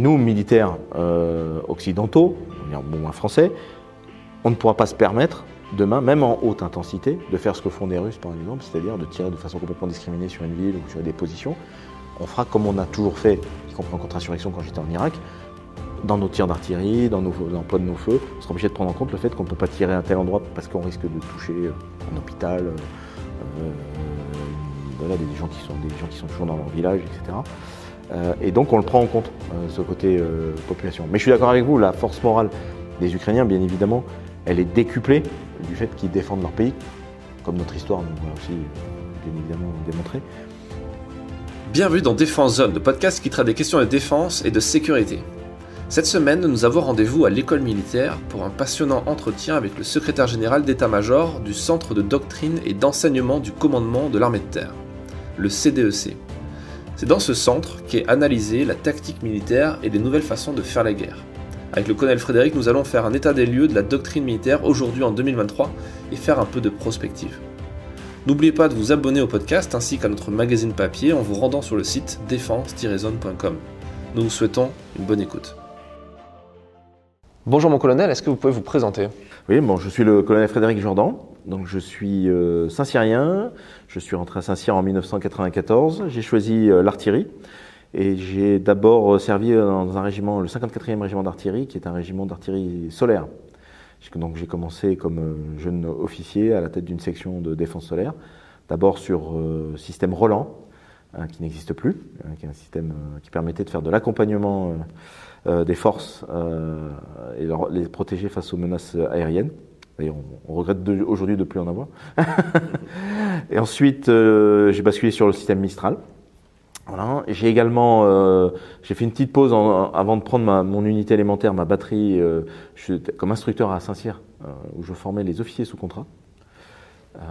Nous, militaires occidentaux, bon, moins français, on ne pourra pas se permettre demain, même en haute intensité, de faire ce que font des Russes par exemple, c'est-à-dire de tirer de façon complètement discriminée sur une ville ou sur des positions. On fera comme on a toujours fait, y compris en contre-insurrection quand j'étais en Irak, dans nos tirs d'artillerie, dans l'emploi de nos feux, on sera obligé de prendre en compte le fait qu'on ne peut pas tirer à un tel endroit parce qu'on risque de toucher un hôpital, voilà, des gens qui sont toujours dans leur village, etc. Et donc on le prend en compte, ce côté population. Mais je suis d'accord avec vous, la force morale des Ukrainiens, bien évidemment, elle est décuplée du fait qu'ils défendent leur pays, comme notre histoire nous l'a aussi bien évidemment démontré. Bienvenue dans Défense Zone, le podcast qui traite des questions de défense et de sécurité. Cette semaine, nous avons rendez-vous à l'école militaire pour un passionnant entretien avec le secrétaire général d'état-major du Centre de doctrine et d'enseignement du commandement de l'armée de terre, le CDEC. C'est dans ce centre qu'est analysée la tactique militaire et les nouvelles façons de faire la guerre. Avec le colonel Frédéric, nous allons faire un état des lieux de la doctrine militaire aujourd'hui en 2023 et faire un peu de prospective. N'oubliez pas de vous abonner au podcast ainsi qu'à notre magazine papier en vous rendant sur le site défense-zone.com. Nous vous souhaitons une bonne écoute. Bonjour mon colonel, est-ce que vous pouvez vous présenter ? Oui, bon, je suis le colonel Frédéric Jourdan, donc je suis Saint-Cyrien, je suis rentré à Saint-Cyr en 1994, j'ai choisi l'artillerie et j'ai d'abord servi dans un régiment, le 54e régiment d'artillerie, qui est un régiment d'artillerie solaire. Donc j'ai commencé comme jeune officier à la tête d'une section de défense solaire, d'abord sur système Roland, qui n'existe plus, qui est un système qui permettait de faire de l'accompagnement des forces et les protéger face aux menaces aériennes. D'ailleurs, on regrette aujourd'hui de ne plus en avoir. Et ensuite, j'ai basculé sur le système Mistral. Voilà. J'ai également j'ai fait une petite pause avant de prendre mon unité élémentaire, ma batterie, comme instructeur à Saint-Cyr, où je formais les officiers sous contrat.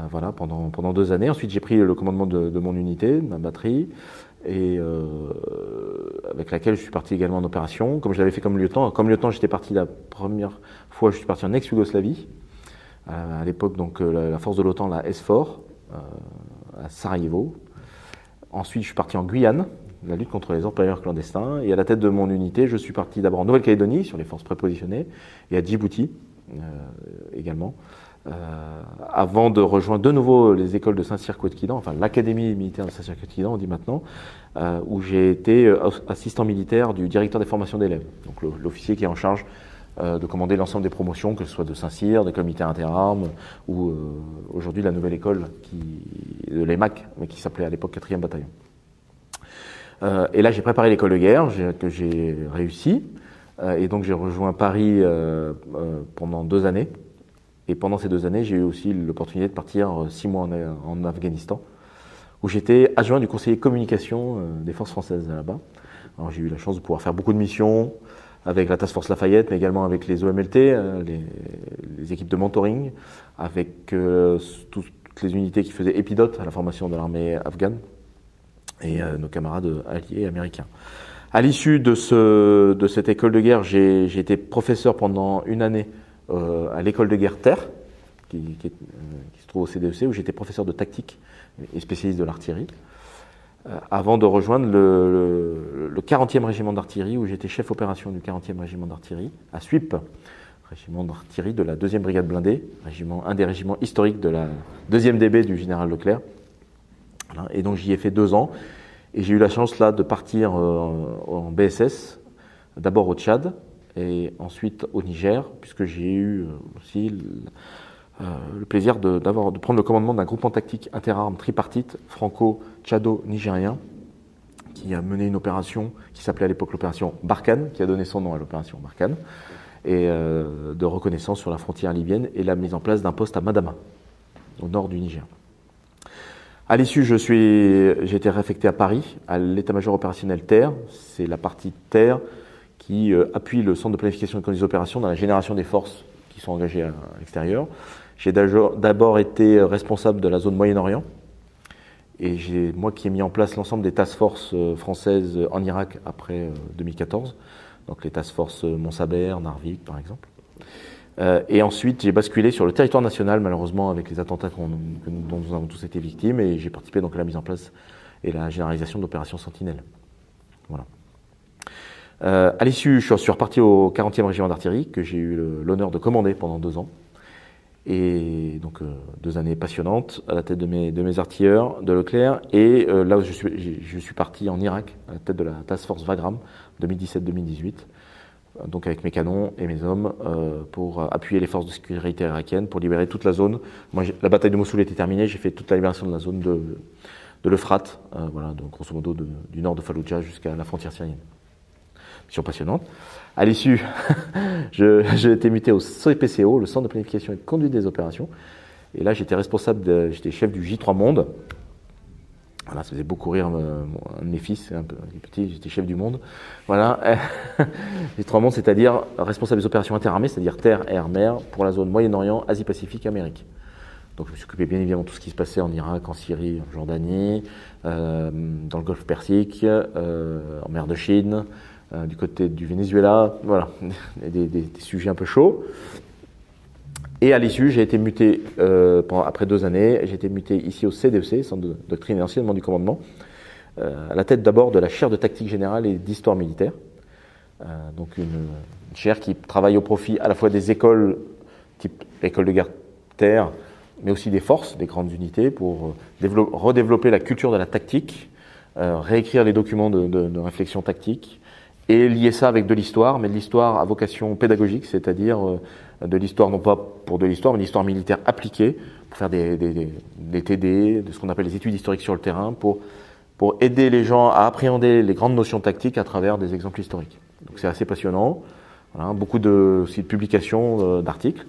Voilà, pendant 2 années. Ensuite, j'ai pris le commandement de mon unité, de ma batterie, et avec laquelle je suis parti également en opération, comme je l'avais fait comme lieutenant. Comme lieutenant, j'étais parti la première fois, je suis parti en ex-Yougoslavie. À l'époque, donc la force de l'OTAN, la SFOR, à Sarajevo. Ensuite, je suis parti en Guyane, la lutte contre les orpailleurs clandestins. Et à la tête de mon unité, je suis parti d'abord en Nouvelle-Calédonie, sur les forces prépositionnées, et à Djibouti également. Avant de rejoindre de nouveau les écoles de Saint-Cyr-Couët-Quidan, enfin l'académie militaire de Saint-Cyr-Couët-Quidan, on dit maintenant, où j'ai été assistant militaire du directeur des formations d'élèves, donc l'officier qui est en charge de commander l'ensemble des promotions, que ce soit de Saint-Cyr, d'école militaire interarmes, ou aujourd'hui la nouvelle école de l'EMAC, mais qui s'appelait à l'époque 4e bataillon. Et là j'ai préparé l'école de guerre, que j'ai réussi, et donc j'ai rejoint Paris pendant 2 années. Et pendant ces 2 années, j'ai eu aussi l'opportunité de partir 6 mois en Afghanistan, où j'étais adjoint du conseiller communication des forces françaises là-bas. Alors j'ai eu la chance de pouvoir faire beaucoup de missions avec la Task Force Lafayette, mais également avec les OMLT, les équipes de mentoring, avec toutes les unités qui faisaient épidote à la formation de l'armée afghane et nos camarades alliés américains. À l'issue de cette école de guerre, j'ai été professeur pendant 1 année à l'école de guerre Terre, qui se trouve au CDEC, où j'étais professeur de tactique et spécialiste de l'artillerie, avant de rejoindre le 40e régiment d'artillerie, où j'étais chef opération du 40e régiment d'artillerie, à Suippes, régiment d'artillerie de la 2e brigade blindée, un des régiments historiques de la 2e DB du général Leclerc. Voilà. Et donc j'y ai fait 2 ans, et j'ai eu la chance là de partir en BSS, d'abord au Tchad, et ensuite au Niger, puisque j'ai eu aussi le plaisir de prendre le commandement d'un groupement tactique interarmes tripartite franco-tchado-nigérien qui a mené une opération qui s'appelait à l'époque l'opération Barkhane, qui a donné son nom à l'opération Barkhane, et de reconnaissance sur la frontière libyenne et la mise en place d'un poste à Madama, au nord du Niger. À l'issue, j'ai été réaffecté à Paris, à l'état-major opérationnel Terre, c'est la partie Terre qui appuie le centre de planification et des opérations dans la génération des forces qui sont engagées à l'extérieur. J'ai d'abord été responsable de la zone Moyen-Orient, et moi qui ai mis en place l'ensemble des task forces françaises en Irak après 2014, donc les task forces Mont-Saber, Narvik par exemple. Et ensuite j'ai basculé sur le territoire national, malheureusement avec les attentats dont nous avons tous été victimes, et j'ai participé donc à la mise en place et la généralisation de l'opération Sentinelle. Voilà. À l'issue, je suis reparti au 40e régiment d'artillerie, que j'ai eu l'honneur de commander pendant 2 ans. Et donc 2 années passionnantes à la tête de mes artilleurs de Leclerc. Et là où je suis parti en Irak, à la tête de la Task Force Wagram, 2017-2018. Donc avec mes canons et mes hommes pour appuyer les forces de sécurité irakiennes pour libérer toute la zone. Moi, la bataille de Mossoul était terminée, j'ai fait toute la libération de la zone de l'Euphrate, voilà, donc grosso modo du nord de Falloujah jusqu'à la frontière syrienne. Mission passionnante. À l'issue, j'ai été muté au CPCO, le Centre de planification et de conduite des opérations. Et là, j'étais j'étais chef du J3 Monde. Voilà, ça faisait beaucoup rire un de mes fils, un peu petit, j'étais chef du monde. Voilà, J3 Monde, c'est-à-dire responsable des opérations interarmées, c'est-à-dire terre, air, mer, pour la zone Moyen-Orient, Asie-Pacifique, Amérique. Donc je me suis occupé bien évidemment de tout ce qui se passait en Irak, en Syrie, en Jordanie, dans le Golfe Persique, en mer de Chine, du côté du Venezuela, voilà, des sujets un peu chauds. Et à l'issue, j'ai été muté, après 2 années, j'ai été muté ici au CDEC, Centre de doctrine et enseignement du commandement, à la tête d'abord de la chaire de tactique générale et d'histoire militaire. Donc une chaire qui travaille au profit à la fois des écoles, type l'école de guerre terre, mais aussi des forces, des grandes unités, pour redévelopper la culture de la tactique, réécrire les documents de réflexion tactique, et lier ça avec de l'histoire, mais de l'histoire à vocation pédagogique, c'est-à-dire de l'histoire, non pas pour de l'histoire, mais de l'histoire militaire appliquée, pour faire des TD, de ce qu'on appelle les études historiques sur le terrain, pour aider les gens à appréhender les grandes notions tactiques à travers des exemples historiques. Donc c'est assez passionnant, voilà, beaucoup aussi de publications, d'articles.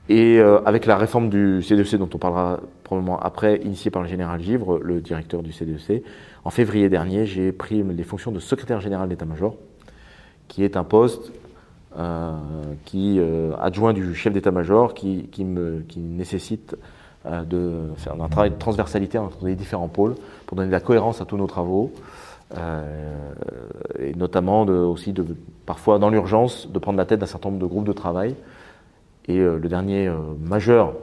Et avec la réforme du CDEC, dont on parlera probablement après, initiée par le général Givre, le directeur du CDEC, en février dernier, j'ai pris les fonctions de secrétaire général d'état-major, qui est un poste adjoint du chef d'état-major, qui nécessite de faire un travail de transversalité entre les différents pôles pour donner de la cohérence à tous nos travaux, et notamment parfois dans l'urgence de prendre la tête d'un certain nombre de groupes de travail. Et le dernier majeur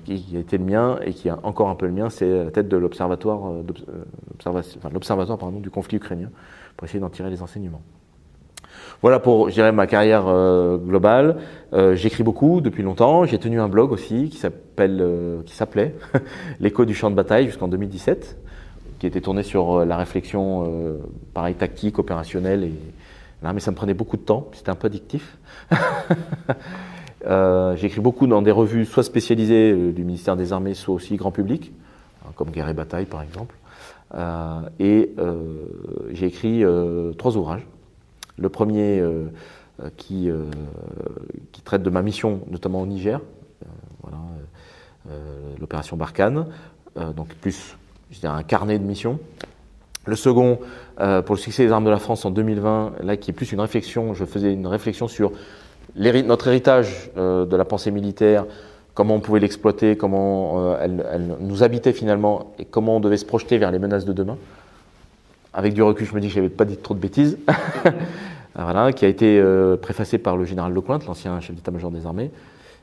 qui a été le mien et qui a encore un peu le mien, c'est la tête de l'observatoire du conflit ukrainien, pour essayer d'en tirer les enseignements. Voilà pour, je dirais, ma carrière globale. J'écris beaucoup depuis longtemps. J'ai tenu un blog aussi qui s'appelait L'écho du champ de bataille jusqu'en 2017, qui était tourné sur la réflexion, pareil, tactique, opérationnelle. Mais ça me prenait beaucoup de temps. C'était un peu addictif. J'ai écrit beaucoup dans des revues soit spécialisées du ministère des Armées, soit aussi grand public, comme Guerre et Bataille par exemple. J'ai écrit 3 ouvrages. Le premier qui traite de ma mission, notamment au Niger, l'opération Barkhane, donc plus je dirais, un carnet de mission. Le second, pour le succès des armes de la France en 2020, là qui est plus une réflexion, je faisais une réflexion sur notre héritage de la pensée militaire, comment on pouvait l'exploiter, comment elle nous habitait finalement et comment on devait se projeter vers les menaces de demain. Avec du recul, je me dis que je n'avais pas dit trop de bêtises. Voilà, qui a été préfacé par le général Lecointe, l'ancien chef d'état-major des armées,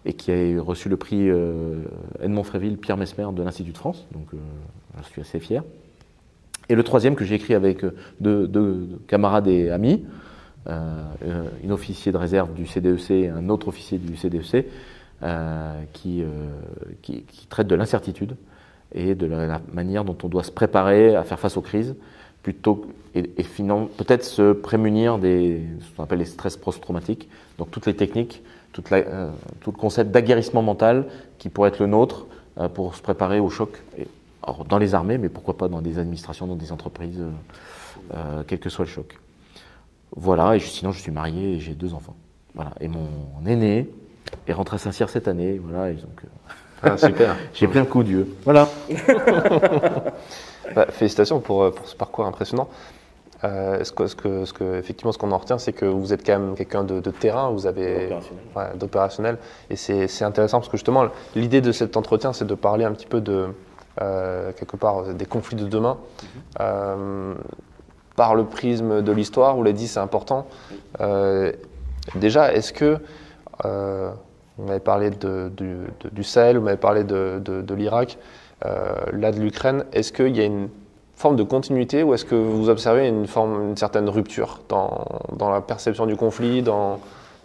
et qui a reçu le prix Edmond Fréville, Pierre Messmer de l'Institut de France. Donc je suis assez fier. Et le troisième que j'ai écrit avec deux camarades et amis, un officier de réserve du CDEC et un autre officier du CDEC, qui traite de l'incertitude et de la manière dont on doit se préparer à faire face aux crises, plutôt et finalement peut-être se prémunir ce qu'on appelle les stress post-traumatiques, donc toutes les techniques, tout le concept d'aguerrissement mental qui pourrait être le nôtre pour se préparer au choc, alors dans les armées, mais pourquoi pas dans des administrations, dans des entreprises, quel que soit le choc. Voilà, et sinon je suis marié et j'ai 2 enfants. Voilà, et mon aîné est rentré à Saint-Cyr cette année, voilà, et donc super. J'ai plein le coup Dieu. Voilà. Félicitations pour ce parcours impressionnant. Effectivement, ce qu'on en retient, c'est que vous êtes quand même quelqu'un de terrain, vous avez d'opérationnel, et c'est intéressant parce que justement, l'idée de cet entretien, c'est de parler un petit peu de quelque part des conflits de demain. Par le prisme de l'histoire, vous l'avez dit, c'est important. Déjà, est-ce que, on avait parlé du Sahel, on avait parlé de l'Irak, là de l'Ukraine, est-ce qu'il y a une forme de continuité ou est-ce que vous observez une certaine rupture dans la perception du conflit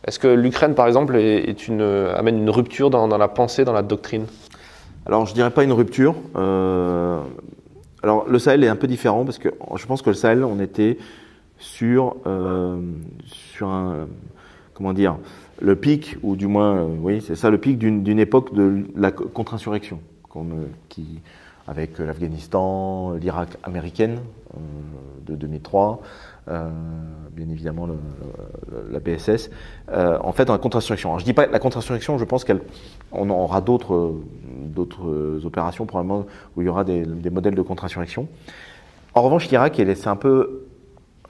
Est-ce que l'Ukraine, par exemple, amène une rupture dans la pensée, dans la doctrine? Alors, je dirais pas une rupture. Alors, le Sahel est un peu différent parce que je pense que le Sahel, on était sur un, comment dire, le pic, ou du moins, oui, c'est ça, le pic d'une époque de la contre-insurrection, avec l'Afghanistan, l'Irak américaine de 2003, bien évidemment la BSS. En fait, dans la contre-insurrection. Alors, je dis pas la contre-insurrection, je pense qu'on aura d'autres opérations probablement où il y aura des modèles de contre-insurrection. En revanche, l'Irak, c'est un peu,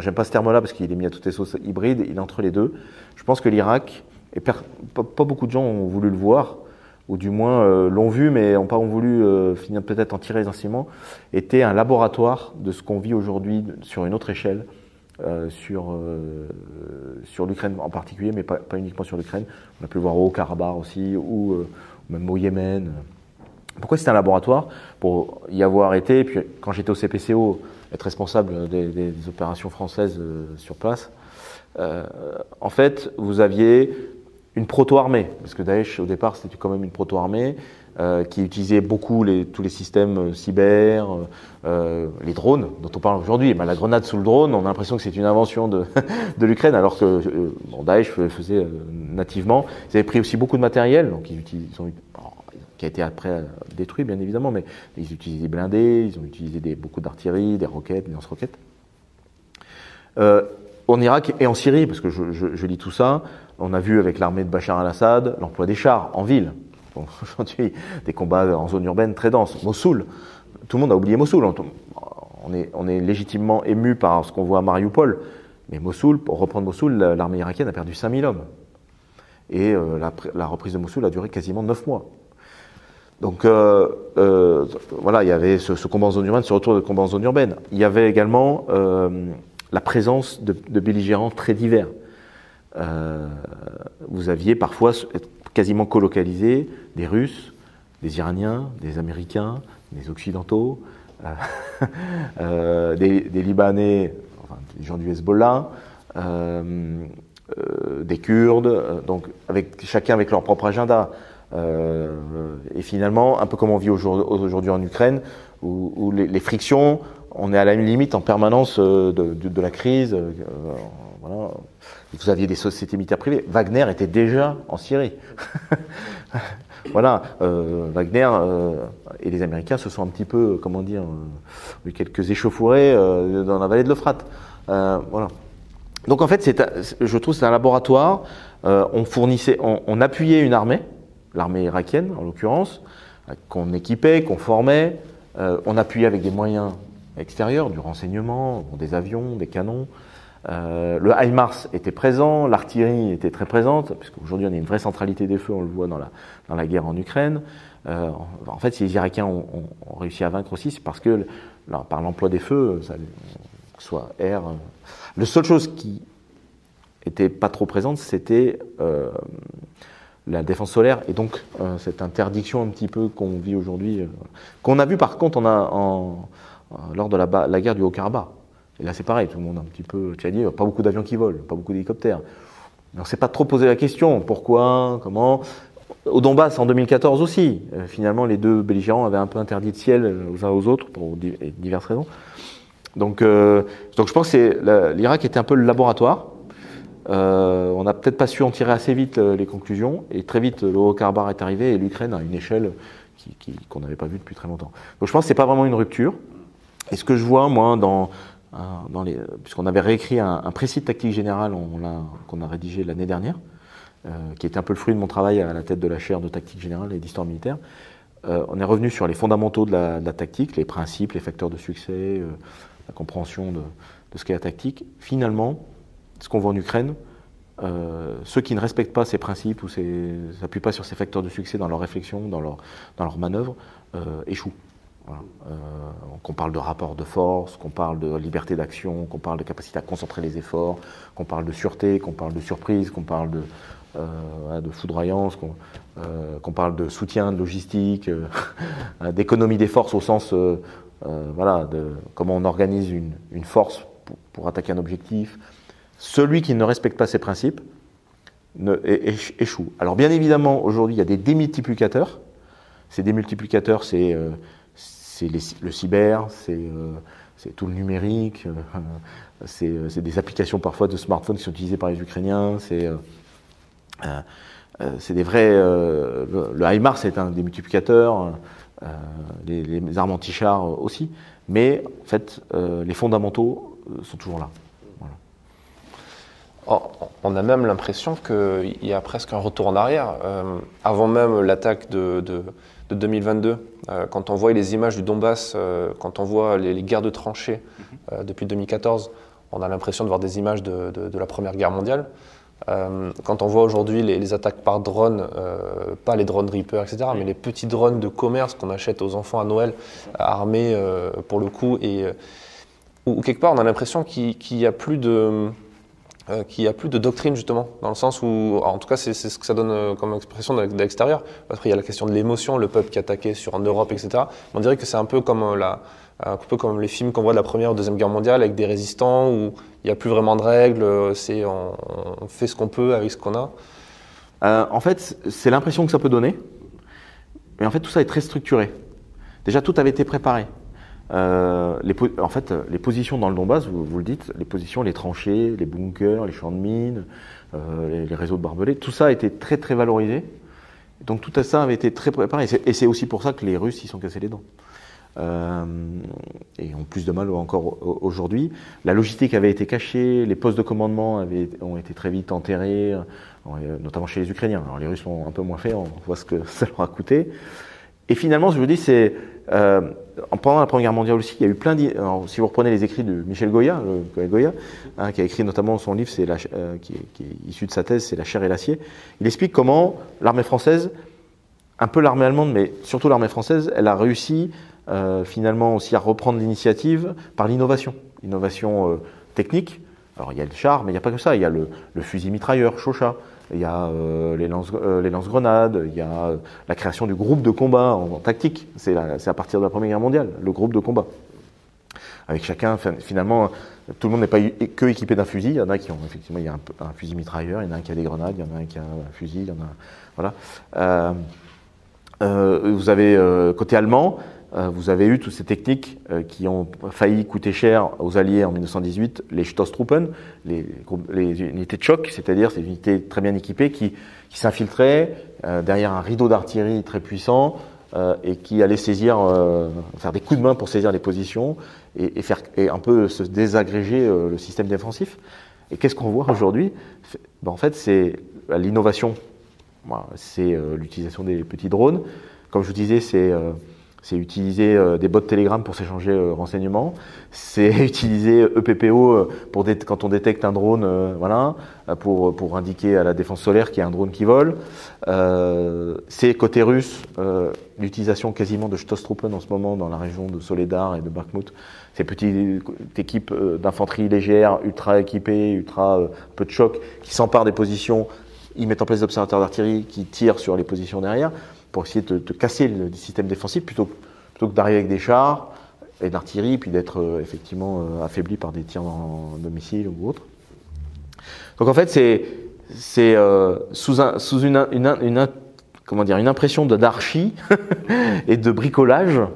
j'aime pas ce terme-là parce qu'il est mis à toutes les sauces hybrides, il est entre les deux. Je pense que l'Irak, et pas beaucoup de gens ont voulu le voir, ou du moins l'ont vu, mais n'ont pas voulu finir peut-être en tirer les enseignements, était un laboratoire de ce qu'on vit aujourd'hui sur une autre échelle, sur l'Ukraine en particulier, mais pas uniquement sur l'Ukraine. On a pu le voir au Haut-Karabakh aussi, ou même au Yémen. Pourquoi c'était un laboratoire? Pour y avoir été, et puis quand j'étais au CPCO, être responsable des opérations françaises sur place, en fait, vous aviez une proto-armée, parce que Daesh, au départ, c'était quand même une proto-armée qui utilisait beaucoup tous les systèmes cyber, les drones, dont on parle aujourd'hui. La grenade sous le drone, on a l'impression que c'est une invention de l'Ukraine, alors que Daesh faisait nativement. Ils avaient pris aussi beaucoup de matériel, donc qui a été après détruit, bien évidemment, mais ils utilisaient des blindés, ils ont utilisé beaucoup d'artillerie, des roquettes, des lance-roquettes. En Irak et en Syrie, parce que je lis tout ça, on a vu avec l'armée de Bachar al-Assad l'emploi des chars en ville. Bon, aujourd'hui, des combats en zone urbaine très dense. Mossoul, tout le monde a oublié Mossoul. On est légitimement ému par ce qu'on voit à Mariupol. Mais Mossoul, pour reprendre Mossoul, l'armée irakienne a perdu 5000 hommes. Et la reprise de Mossoul a duré quasiment 9 mois. Donc voilà, il y avait ce combat en zone urbaine, ce retour de combat en zone urbaine. Il y avait également la présence de belligérants très divers. Vous aviez parfois quasiment colocalisé des Russes, des Iraniens, des Américains, des Occidentaux, des Libanais, enfin, des gens du Hezbollah, des Kurdes, donc chacun avec leur propre agenda. Et finalement, un peu comme on vit aujourd'hui en Ukraine, où les frictions, on est à la limite en permanence de la crise. Voilà. Vous aviez des sociétés militaires privées. Wagner était déjà en Syrie. Voilà, Wagner et les Américains se sont un petit peu, eu quelques échauffourées dans la vallée de l'Euphrate. Voilà. Donc en fait, je trouve que c'est un laboratoire. On appuyait une armée, l'armée irakienne en l'occurrence, qu'on équipait, qu'on formait. On appuyait avec des moyens extérieurs, du renseignement, des avions, des canons. Le HIMARS était présent, l'artillerie était très présente, puisqu'aujourd'hui on a une vraie centralité des feux, on le voit dans la guerre en Ukraine. En fait, si les Irakiens ont réussi à vaincre aussi, c'est parce que par l'emploi des feux, soit air. La seule chose qui était pas trop présente, c'était la défense solaire, et donc cette interdiction un petit peu qu'on vit aujourd'hui, qu'on a vu par contre lors de la guerre du Haut-Karabakh. Et là, c'est pareil, tout le monde un petit peu, tu as dit, pas beaucoup d'avions qui volent, pas beaucoup d'hélicoptères. Mais on ne s'est pas trop posé la question, pourquoi, comment. Au Donbass, en 2014 aussi, finalement, les deux belligérants avaient un peu interdit de ciel aux uns aux autres, pour diverses raisons. Donc je pense que l'Irak était un peu le laboratoire. On n'a peut-être pas su en tirer assez vite les conclusions, et très vite, le Haut-Karabakh est arrivé, et l'Ukraine à une échelle qu'on n'avait pas vue depuis très longtemps. Donc je pense que ce n'est pas vraiment une rupture. Et ce que je vois, moi, puisqu'on avait réécrit un précis de tactique générale qu'on a rédigé l'année dernière, qui était un peu le fruit de mon travail à la tête de la chaire de tactique générale et d'histoire militaire. On est revenu sur les fondamentaux de la tactique, les principes, les facteurs de succès, la compréhension de ce qu'est la tactique. Finalement, ce qu'on voit en Ukraine, ceux qui ne respectent pas ces principes ou s'appuient pas sur ces facteurs de succès dans leur réflexion, dans leur manœuvre, échouent. Voilà. Qu'on parle de rapport de force, qu'on parle de liberté d'action, qu'on parle de capacité à concentrer les efforts, qu'on parle de sûreté, qu'on parle de surprise, qu'on parle de foudroyance, qu'on parle de soutien, de logistique, d'économie des forces au sens voilà, de comment on organise une force pour attaquer un objectif. Celui qui ne respecte pas ces principes échoue. Alors bien évidemment, aujourd'hui, il y a des démultiplicateurs. Ces démultiplicateurs, c'est le cyber, c'est tout le numérique, c'est des applications parfois de smartphones qui sont utilisées par les Ukrainiens, c'est des vrais... le HIMARS c'est un démultiplicateur, les armes anti-chars aussi, mais en fait, les fondamentaux sont toujours là. Voilà. On a même l'impression qu'il y a presque un retour en arrière. Avant même l'attaque de 2022, quand on voit les images du Donbass, quand on voit les guerres de tranchées depuis 2014, on a l'impression de voir des images de la Première Guerre mondiale. Quand on voit aujourd'hui les attaques par drone, pas les drones Reaper, etc., mais les petits drones de commerce qu'on achète aux enfants à Noël, armés pour le coup, et où quelque part on a l'impression qu'il n'y a plus de doctrine justement, dans le sens où, en tout cas c'est ce que ça donne comme expression de l'extérieur. Après il y a la question de l'émotion, le peuple qui est attaqué en Europe, etc. On dirait que c'est un peu comme les films qu'on voit de la Première ou Deuxième Guerre mondiale avec des résistants où il n'y a plus vraiment de règles, on fait ce qu'on peut avec ce qu'on a. En fait, c'est l'impression que ça peut donner, mais en fait tout ça est très structuré. Déjà tout avait été préparé. En fait, les positions dans le Donbass, vous le dites, les positions, les tranchées, les bunkers, les champs de mines, les réseaux de barbelés, tout ça a été très très valorisé. Donc tout ça avait été très préparé. Et c'est aussi pour ça que les Russes y sont cassés les dents. Et ont plus de mal encore aujourd'hui. La logistique avait été cachée, les postes de commandement ont été très vite enterrés, notamment chez les Ukrainiens. Alors les Russes l'ont un peu moins fait, on voit ce que ça leur a coûté. Et finalement, je vous dis, c'est pendant la Première Guerre mondiale aussi, il y a eu plein si vous reprenez les écrits de Michel Goya, qui a écrit notamment son livre, qui est issu de sa thèse, c'est La chair et l'acier. Il explique comment l'armée française, un peu l'armée allemande, mais surtout l'armée française, elle a réussi finalement aussi à reprendre l'initiative par l'innovation technique. Alors il y a le char, mais il n'y a pas que ça. Il y a le fusil mitrailleur Chauchat. Il y a les lance-grenades, il y a la création du groupe de combat en tactique. C'est à partir de la Première Guerre mondiale, le groupe de combat. Avec chacun, finalement, tout le monde n'est pas que équipé d'un fusil. Il y en a qui ont, effectivement, il y a un fusil mitrailleur, il y en a un qui a des grenades, il y en a un qui a un fusil, il y en a... Voilà. Vous avez, côté allemand, vous avez eu toutes ces techniques qui ont failli coûter cher aux Alliés en 1918, les Stoßtruppen, les unités de choc, c'est-à-dire ces unités très bien équipées qui s'infiltraient derrière un rideau d'artillerie très puissant et qui allaient faire des coups de main pour saisir les positions et un peu se désagréger le système défensif. Et qu'est-ce qu'on voit aujourd'hui ? En fait, c'est l'innovation. Voilà, c'est l'utilisation des petits drones. Comme je vous disais, c'est utiliser des bots Telegram pour s'échanger renseignements. C'est utiliser EPPO quand on détecte un drone, pour indiquer à la défense solaire qu'il y a un drone qui vole. C'est côté russe, l'utilisation quasiment de Stoßtruppen en ce moment dans la région de Soledar et de Bakhmut. Ces petites équipes d'infanterie légère, ultra équipées, un peu de choc, qui s'emparent des positions. Ils mettent en place des observateurs d'artillerie qui tirent sur les positions derrière pour essayer de casser le système défensif plutôt que d'arriver avec des chars et d'artillerie puis d'être effectivement affaibli par des tirs de missiles ou autres. Donc en fait c'est sous une impression d'anarchie et de bricolage. En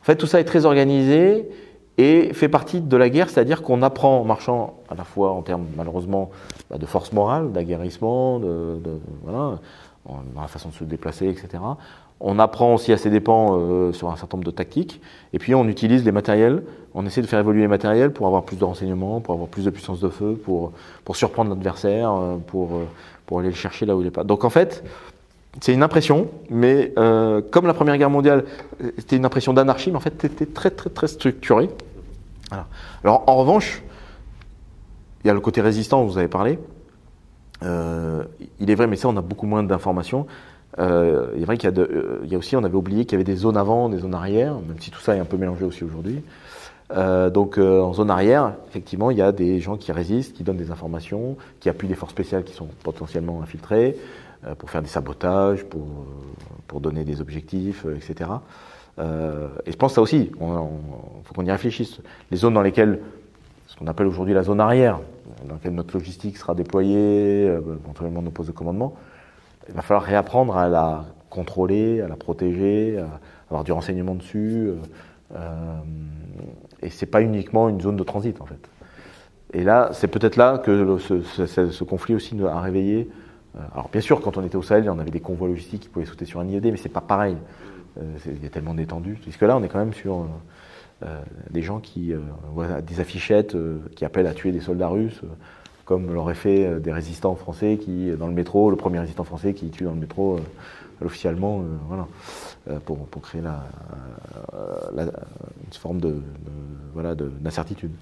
fait tout ça est très organisé et fait partie de la guerre, c'est-à-dire qu'on apprend en marchant à la fois en termes malheureusement de force morale, d'aguerrissement, dans la façon de se déplacer, etc. On apprend aussi à ses dépens sur un certain nombre de tactiques, et puis on utilise les matériels, on essaie de faire évoluer les matériels pour avoir plus de renseignements, pour avoir plus de puissance de feu, pour surprendre l'adversaire, pour aller le chercher là où il n'est pas. Donc en fait, c'est une impression, mais comme la Première Guerre mondiale, c'était une impression d'anarchie, mais en fait c'était très très très structuré. Voilà. Alors en revanche, il y a le côté résistant dont vous avez parlé. Il est vrai, mais ça on a beaucoup moins d'informations. Il est vrai qu'il y a aussi, on avait oublié qu'il y avait des zones avant, des zones arrière, même si tout ça est un peu mélangé aussi aujourd'hui. Donc en zone arrière, effectivement, il y a des gens qui résistent, qui donnent des informations, qui appuient des forces spéciales qui sont potentiellement infiltrées, pour faire des sabotages, pour donner des objectifs, etc. Et je pense que ça aussi, faut qu'on y réfléchisse. Les zones dans lesquelles, ce qu'on appelle aujourd'hui la zone arrière, dans laquelle notre logistique sera déployée, éventuellement nos postes de commandement, il va falloir réapprendre à la contrôler, à la protéger, à avoir du renseignement dessus. Et c'est pas uniquement une zone de transit en fait. Et là, c'est peut-être là que ce conflit aussi a réveillé. Alors bien sûr, quand on était au Sahel, on avait des convois logistiques qui pouvaient sauter sur un IED, mais c'est pas pareil. Il y a tellement d'étendue. Puisque là, on est quand même sur des gens qui voient des affichettes qui appellent à tuer des soldats russes, comme l'auraient fait des résistants français qui, dans le métro, le premier résistant français qui tue dans le métro officiellement, voilà, pour créer une forme d'incertitude.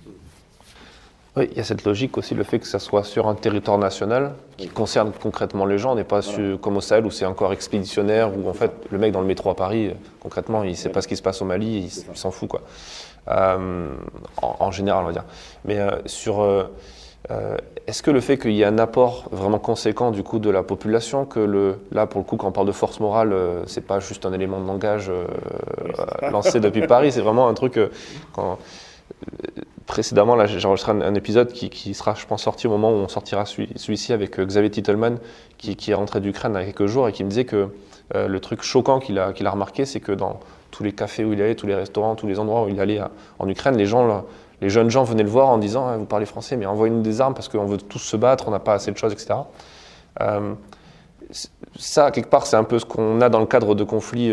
Oui, il y a cette logique aussi, le fait que ça soit sur un territoire national qui concerne concrètement les gens. On n'est pas comme au Sahel où c'est encore expéditionnaire, où en fait le mec dans le métro à Paris, concrètement, il ne sait pas ce qui se passe au Mali, il s'en fout, quoi. En général, on va dire. Mais est-ce que le fait qu'il y ait un apport vraiment conséquent du coup de la population, que là pour le coup quand on parle de force morale, c'est pas juste un élément de langage lancé depuis Paris, c'est vraiment un truc précédemment, là, j'ai enregistré un épisode qui sera, je pense, sorti au moment où on sortira celui-ci avec Xavier Titelman, qui est rentré d'Ukraine il y a quelques jours et qui me disait que le truc choquant qu'il a remarqué, c'est que dans tous les cafés où il allait, tous les restaurants, tous les endroits où il allait en Ukraine, les jeunes gens venaient le voir en disant ah, « Vous parlez français, mais envoyez-nous des armes parce qu'on veut tous se battre, on n'a pas assez de choses, etc. » Ça, quelque part, c'est un peu ce qu'on a dans le cadre de conflits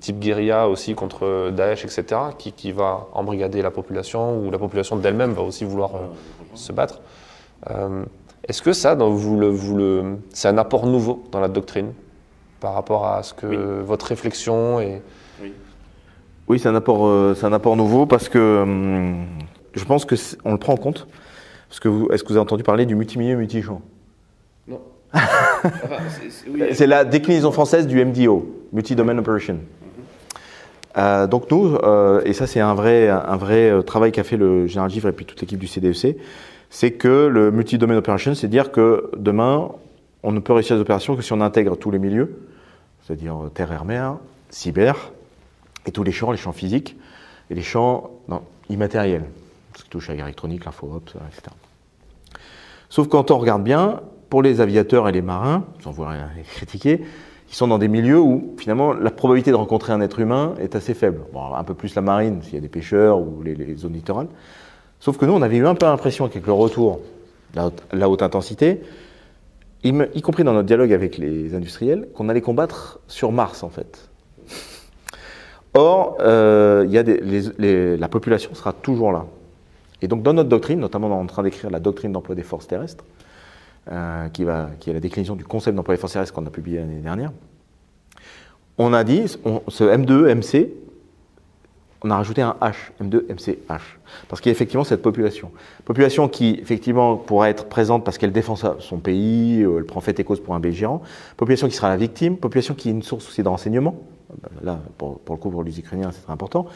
type guérilla aussi contre Daesh, etc., qui va embrigader la population, ou la population d'elle-même va aussi vouloir se battre. Est-ce que ça, c'est un apport nouveau dans la doctrine par rapport à ce que votre réflexion est... Oui, c'est un apport nouveau parce que je pense qu'on le prend en compte. Est-ce que vous avez entendu parler du multimilieu multi-champ ? Non. C'est la déclinaison française du MDO, Multi-Domain Operation. Donc nous, et ça c'est un vrai travail qu'a fait le général Givre et puis toute l'équipe du CDEC, c'est que le Multi-Domain Operation, c'est dire que demain, on ne peut réussir les opérations que si on intègre tous les milieux, c'est-à-dire terre, air, mer, cyber, et tous les champs physiques, et les champs immatériels, ce qui touche à l'électronique, l'info, etc. Sauf quand on regarde bien, pour les aviateurs et les marins, sans vouloir rien critiquer, ils sont dans des milieux où finalement la probabilité de rencontrer un être humain est assez faible. Bon, un peu plus la marine s'il y a des pêcheurs ou les zones littorales. Sauf que nous, on avait eu un peu l'impression qu'avec le retour de la haute intensité, y compris dans notre dialogue avec les industriels, qu'on allait combattre sur Mars en fait. Or, la population sera toujours là. Et donc dans notre doctrine, notamment on est en train d'écrire la doctrine d'emploi des forces terrestres, qui est la déclinaison du concept d'emploi des forces terrestres qu'on a publié l'année dernière, on a dit, ce M2, MC, on a rajouté un H, M2, MC, H. Parce qu'il y a effectivement cette population. Population qui, effectivement, pourra être présente parce qu'elle défend son pays, elle prend fait et cause pour un belligérant. Population qui sera la victime. Population qui est une source aussi de renseignement. Là, pour le coup, pour les Ukrainiens, c'est très important.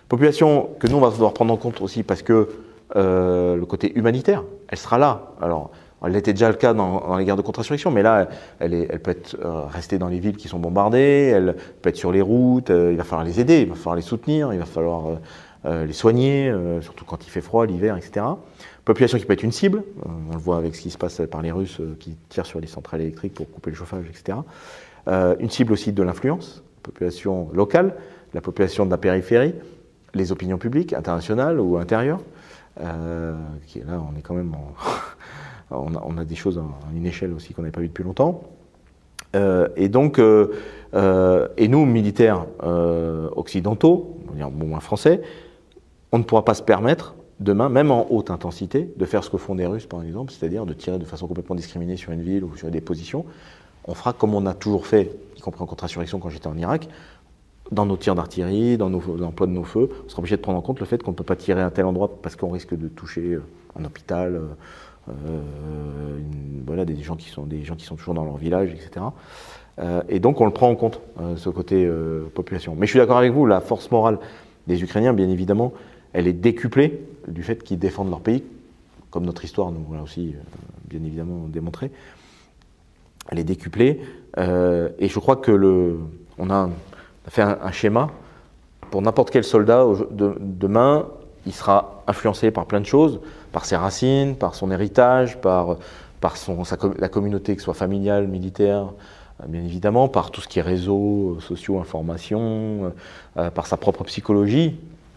Population que nous, on va devoir prendre en compte aussi parce que le côté humanitaire, elle sera là. Alors, elle était déjà le cas dans les guerres de contre-insurrection, mais là, elle peut être restée dans les villes qui sont bombardées, elle peut être sur les routes, il va falloir les aider, il va falloir les soutenir, il va falloir les soigner, surtout quand il fait froid, l'hiver, etc. Population qui peut être une cible, on le voit avec ce qui se passe par les Russes qui tirent sur les centrales électriques pour couper le chauffage, etc. Une cible aussi de l'influence, population locale, la population de la périphérie, les opinions publiques, internationales ou intérieures. Là, on est quand même on a des choses à une échelle aussi qu'on n'avait pas vu depuis longtemps. Et nous, militaires occidentaux, on va dire moins français, on ne pourra pas se permettre demain, même en haute intensité, de faire ce que font des Russes par exemple, c'est-à-dire de tirer de façon complètement discriminée sur une ville ou sur des positions. On fera comme on a toujours fait, y compris en contre-insurrection quand j'étais en Irak, dans nos tirs d'artillerie, dans l'emploi de nos feux, on sera obligé de prendre en compte le fait qu'on ne peut pas tirer à un tel endroit parce qu'on risque de toucher un hôpital, des gens qui sont toujours dans leur village, etc. Et donc on le prend en compte, ce côté population. Mais je suis d'accord avec vous, la force morale des Ukrainiens, bien évidemment, elle est décuplée du fait qu'ils défendent leur pays, comme notre histoire nous l'a aussi bien évidemment démontré. Elle est décuplée, et je crois que on a fait un schéma pour n'importe quel soldat demain, il sera influencé par plein de choses, par ses racines, par son héritage, par la communauté, que ce soit familiale, militaire, bien évidemment, par tout ce qui est réseaux sociaux, information, par sa propre psychologie.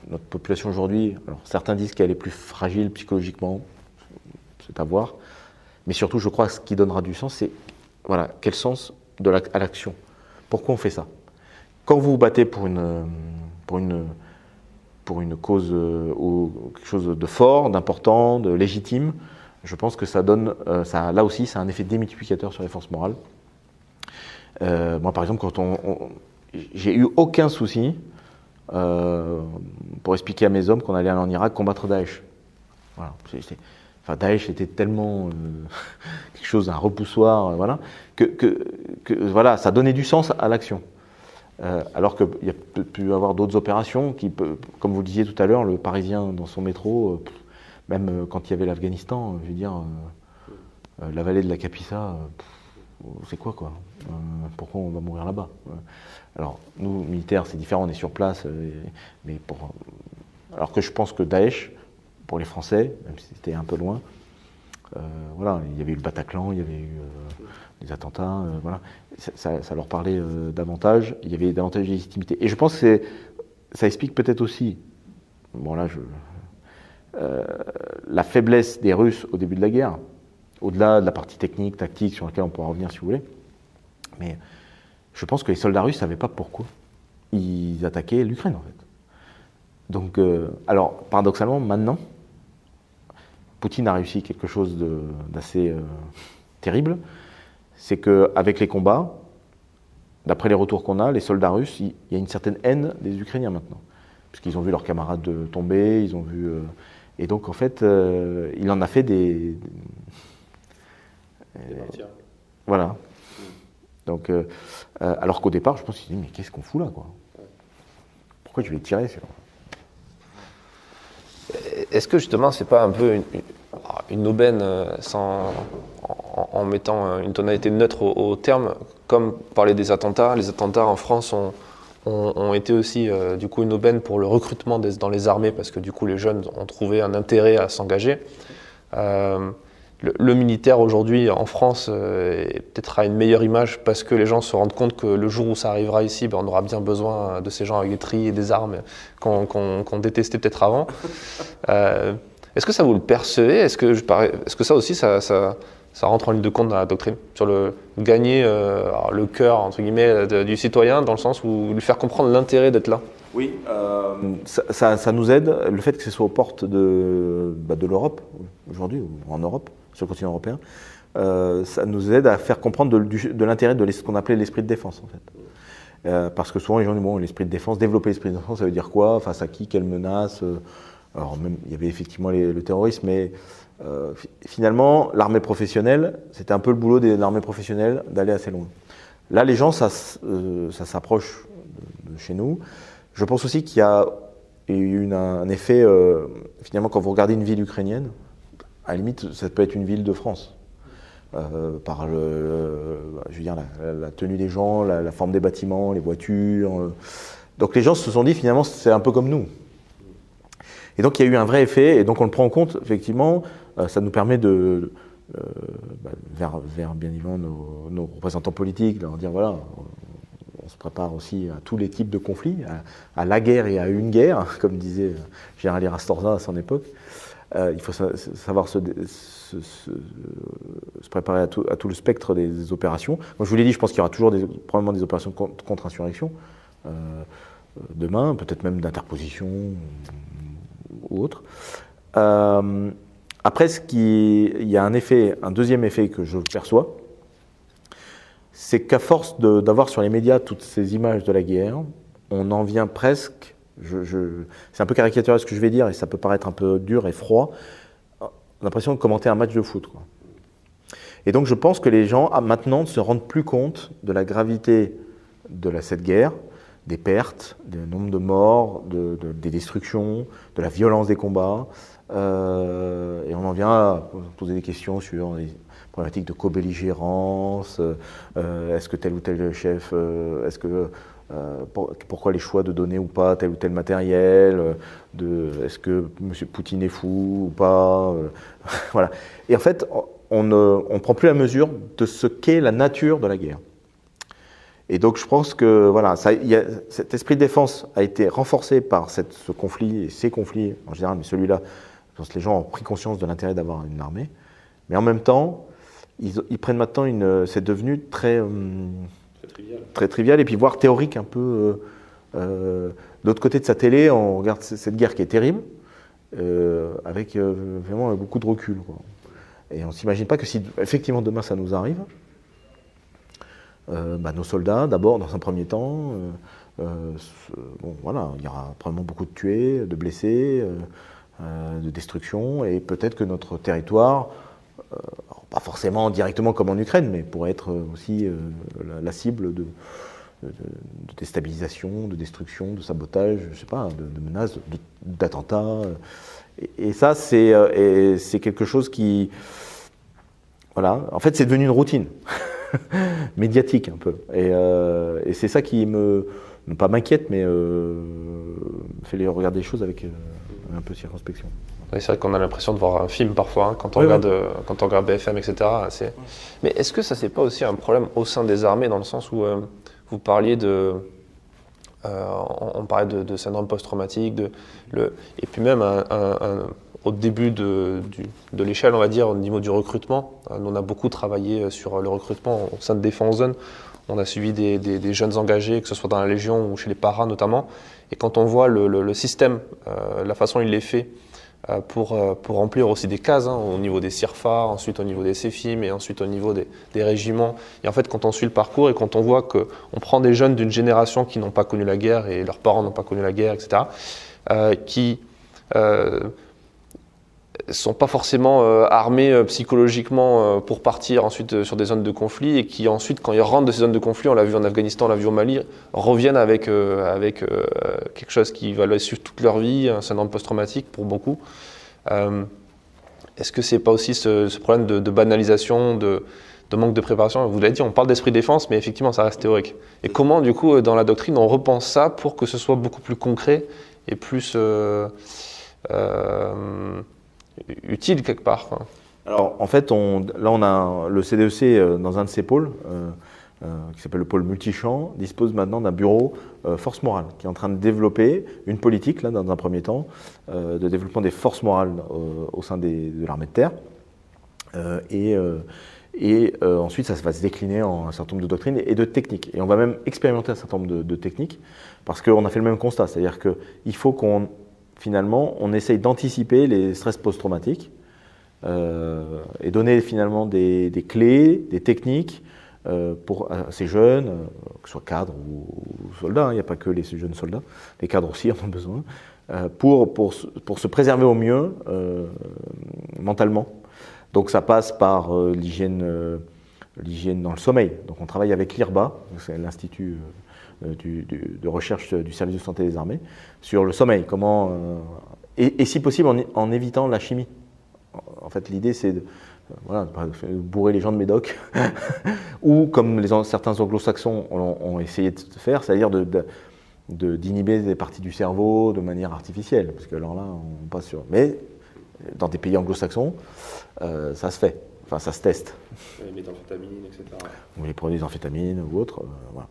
Notre population aujourd'hui, alors certains disent qu'elle est plus fragile psychologiquement, c'est à voir, mais surtout, je crois que ce qui donnera du sens, c'est voilà, quel sens à l'action. Pourquoi on fait ça? Quand vous vous battez pour une cause ou quelque chose de fort, d'important, de légitime, je pense que ça donne, là aussi, ça a un effet démultiplicateur sur les forces morales. Moi, par exemple, j'ai eu aucun souci pour expliquer à mes hommes qu'on allait aller en Irak combattre Daesh. Voilà. Daesh était tellement quelque chose, un repoussoir, voilà, que voilà, ça donnait du sens à l'action. Alors qu'il y a pu y avoir d'autres opérations qui, comme vous le disiez tout à l'heure, le Parisien dans son métro, même quand il y avait l'Afghanistan, je veux dire, la vallée de la Kapisa, c'est quoi pourquoi on va mourir là-bas? Alors, nous, militaires, c'est différent, on est sur place, alors que je pense que Daesh, pour les Français, même si c'était un peu loin, voilà, il y avait eu le Bataclan, il y avait eu des attentats, voilà, ça leur parlait davantage, il y avait davantage de légitimité. Et je pense que ça explique peut-être aussi, bon là, la faiblesse des Russes au début de la guerre, au-delà de la partie technique, tactique, sur laquelle on pourra revenir si vous voulez, mais je pense que les soldats russes ne savaient pas pourquoi ils attaquaient l'Ukraine en fait. Donc, alors paradoxalement, maintenant, Poutine a réussi quelque chose d'assez terrible, c'est qu'avec les combats, d'après les retours qu'on a, les soldats russes, il y a une certaine haine des Ukrainiens maintenant, puisqu'ils ont vu leurs camarades tomber, ils ont vu... et donc en fait, il en a fait des voilà. Donc, alors qu'au départ, je pense qu'il s'est dit, mais qu'est-ce qu'on fout là, quoi? Pourquoi tu les tirer sur... Est-ce que justement, c'est pas un peu une aubaine en mettant une tonalité neutre au terme, comme parler des attentats? Les attentats en France ont été aussi du coup une aubaine pour le recrutement dans les armées, parce que du coup les jeunes ont trouvé un intérêt à s'engager. Le militaire aujourd'hui en France peut-être a une meilleure image parce que les gens se rendent compte que le jour où ça arrivera ici, on aura bien besoin de ces gens avec des tris et des armes qu'on détestait peut-être avant. Est-ce que ça vous le percevez? Est-ce que ça aussi ça rentre en ligne de compte dans la doctrine sur le gagner le cœur entre guillemets du citoyen, dans le sens où lui faire comprendre l'intérêt d'être là? Oui, ça nous aide, le fait que ce soit aux portes de l'Europe aujourd'hui, ou en Europe, sur le continent européen, ça nous aide à faire comprendre de l'intérêt de ce qu'on appelait l'esprit de défense en fait. Parce que souvent les gens disent, bon, l'esprit de défense, développer l'esprit de défense, ça veut dire quoi? Face à qui? Quelle menace? Alors même, il y avait effectivement le terrorisme, mais finalement, l'armée professionnelle, c'était un peu le boulot de l'armée professionnelle d'aller assez loin. Là, les gens, ça s'approche de chez nous. Je pense aussi qu'il y a eu un effet, finalement, quand vous regardez une ville ukrainienne, à la limite, ça peut être une ville de France. Par je veux dire, la tenue des gens, la forme des bâtiments, les voitures. Donc les gens se sont dit, finalement, c'est un peu comme nous. Et donc il y a eu un vrai effet, et donc on le prend en compte, effectivement, ça nous permet vers bien évidemment nos représentants politiques, de leur dire, voilà, on se prépare aussi à tous les types de conflits, à la guerre et à une guerre, comme disait Général Rastorza à son époque. Il faut savoir se préparer à tout le spectre des opérations. Moi, je vous l'ai dit, je pense qu'il y aura toujours probablement des opérations de contre-insurrection demain, peut-être même d'interposition ou autre. Après, il y a un deuxième effet que je perçois, c'est qu'à force d'avoir sur les médias toutes ces images de la guerre, on en vient presque, c'est un peu caricatural ce que je vais dire et ça peut paraître un peu dur et froid, on a l'impression de commenter un match de foot, quoi. Et donc je pense que les gens maintenant ne se rendent plus compte de la gravité de cette guerre, des pertes, du nombre de morts, des destructions, de la violence des combats, et on en vient à poser des questions sur les problématiques de co-belligérance, est-ce que tel ou tel chef, est-ce que pourquoi les choix de donner ou pas tel ou tel matériel, est-ce que M. Poutine est fou ou pas, voilà. Et en fait, on ne prend plus la mesure de ce qu'est la nature de la guerre. Et donc je pense que voilà, cet esprit de défense a été renforcé par ce conflit et ces conflits en général, mais celui-là, je pense que les gens ont pris conscience de l'intérêt d'avoir une armée. Mais en même temps, ils prennent maintenant c'est devenu très trivial et puis voire théorique un peu. De l'autre côté de sa télé, on regarde cette guerre qui est terrible, avec vraiment beaucoup de recul, quoi. Et on ne s'imagine pas que si effectivement demain ça nous arrive, nos soldats, d'abord, dans un premier temps, voilà, il y aura probablement beaucoup de tués, de blessés, de destruction, et peut-être que notre territoire, pas forcément directement comme en Ukraine, mais pourrait être aussi la cible de déstabilisation, de destruction, de sabotage, je sais pas, de menaces, d'attentats. Et ça, c'est quelque chose qui, voilà, en fait, c'est devenu une routine. Médiatique un peu, et c'est ça qui non pas m'inquiète, mais me fait regarder les choses avec un peu de circonspection. Oui, c'est vrai qu'on a l'impression de voir un film parfois, hein, quand on regarde BFM, etc. Mais est-ce que ça c'est pas aussi un problème au sein des armées, dans le sens où vous parliez on parlait de syndrome post-traumatique, et puis même au début de l'échelle, on va dire, au niveau du recrutement. Nous, on a beaucoup travaillé sur le recrutement au sein de Défense Zone. On a suivi des jeunes engagés, que ce soit dans la Légion ou chez les paras notamment. Et quand on voit le système, la façon dont il est fait pour remplir aussi des cases, hein, au niveau des CIRFA, ensuite au niveau des CEFIM et ensuite au niveau des régiments. Et en fait, quand on suit le parcours et quand on voit qu'on prend des jeunes d'une génération qui n'ont pas connu la guerre et leurs parents n'ont pas connu la guerre, etc., qui sont pas forcément armés psychologiquement pour partir ensuite sur des zones de conflit, et qui ensuite, quand ils rentrent de ces zones de conflit, on l'a vu en Afghanistan, on l'a vu au Mali, reviennent avec quelque chose qui va les suivre toute leur vie, un syndrome post-traumatique pour beaucoup. Est-ce que c'est pas aussi ce problème de banalisation, de manque de préparation? Vous l'avez dit, on parle d'esprit défense, mais effectivement, ça reste théorique. Et comment, du coup, dans la doctrine, on repense ça pour que ce soit beaucoup plus concret et plus utile quelque part, quoi. Alors en fait, là on a le CDEC dans un de ses pôles, qui s'appelle le pôle multichamp, dispose maintenant d'un bureau force morale, qui est en train de développer une politique, là dans un premier temps, de développement des forces morales au sein de l'armée de terre. Ensuite, ça va se décliner en un certain nombre de doctrines et de techniques. Et on va même expérimenter un certain nombre de techniques, parce qu'on a fait le même constat, c'est-à-dire qu'il faut finalement, on essaye d'anticiper les stress post-traumatiques et donner finalement des clés, des techniques pour ces jeunes, que ce soit cadres ou soldats, hein, il n'y a pas que les jeunes soldats, les cadres aussi en ont besoin, pour se préserver au mieux mentalement. Donc ça passe par l'hygiène dans le sommeil. Donc on travaille avec l'IRBA, c'est l'Institut de recherche du service de santé des armées, sur le sommeil, comment et si possible en évitant la chimie. En fait, l'idée c'est de bourrer les gens de médoc, ou comme certains anglo-saxons ont essayé de faire, c'est-à-dire d'inhiber des parties du cerveau de manière artificielle, parce que alors là, on passe sur. Mais dans des pays anglo-saxons, ça se fait. Enfin, ça se teste. Les méthamphétamines, etc. Ou les produits d'amphétamine ou autres. Voilà.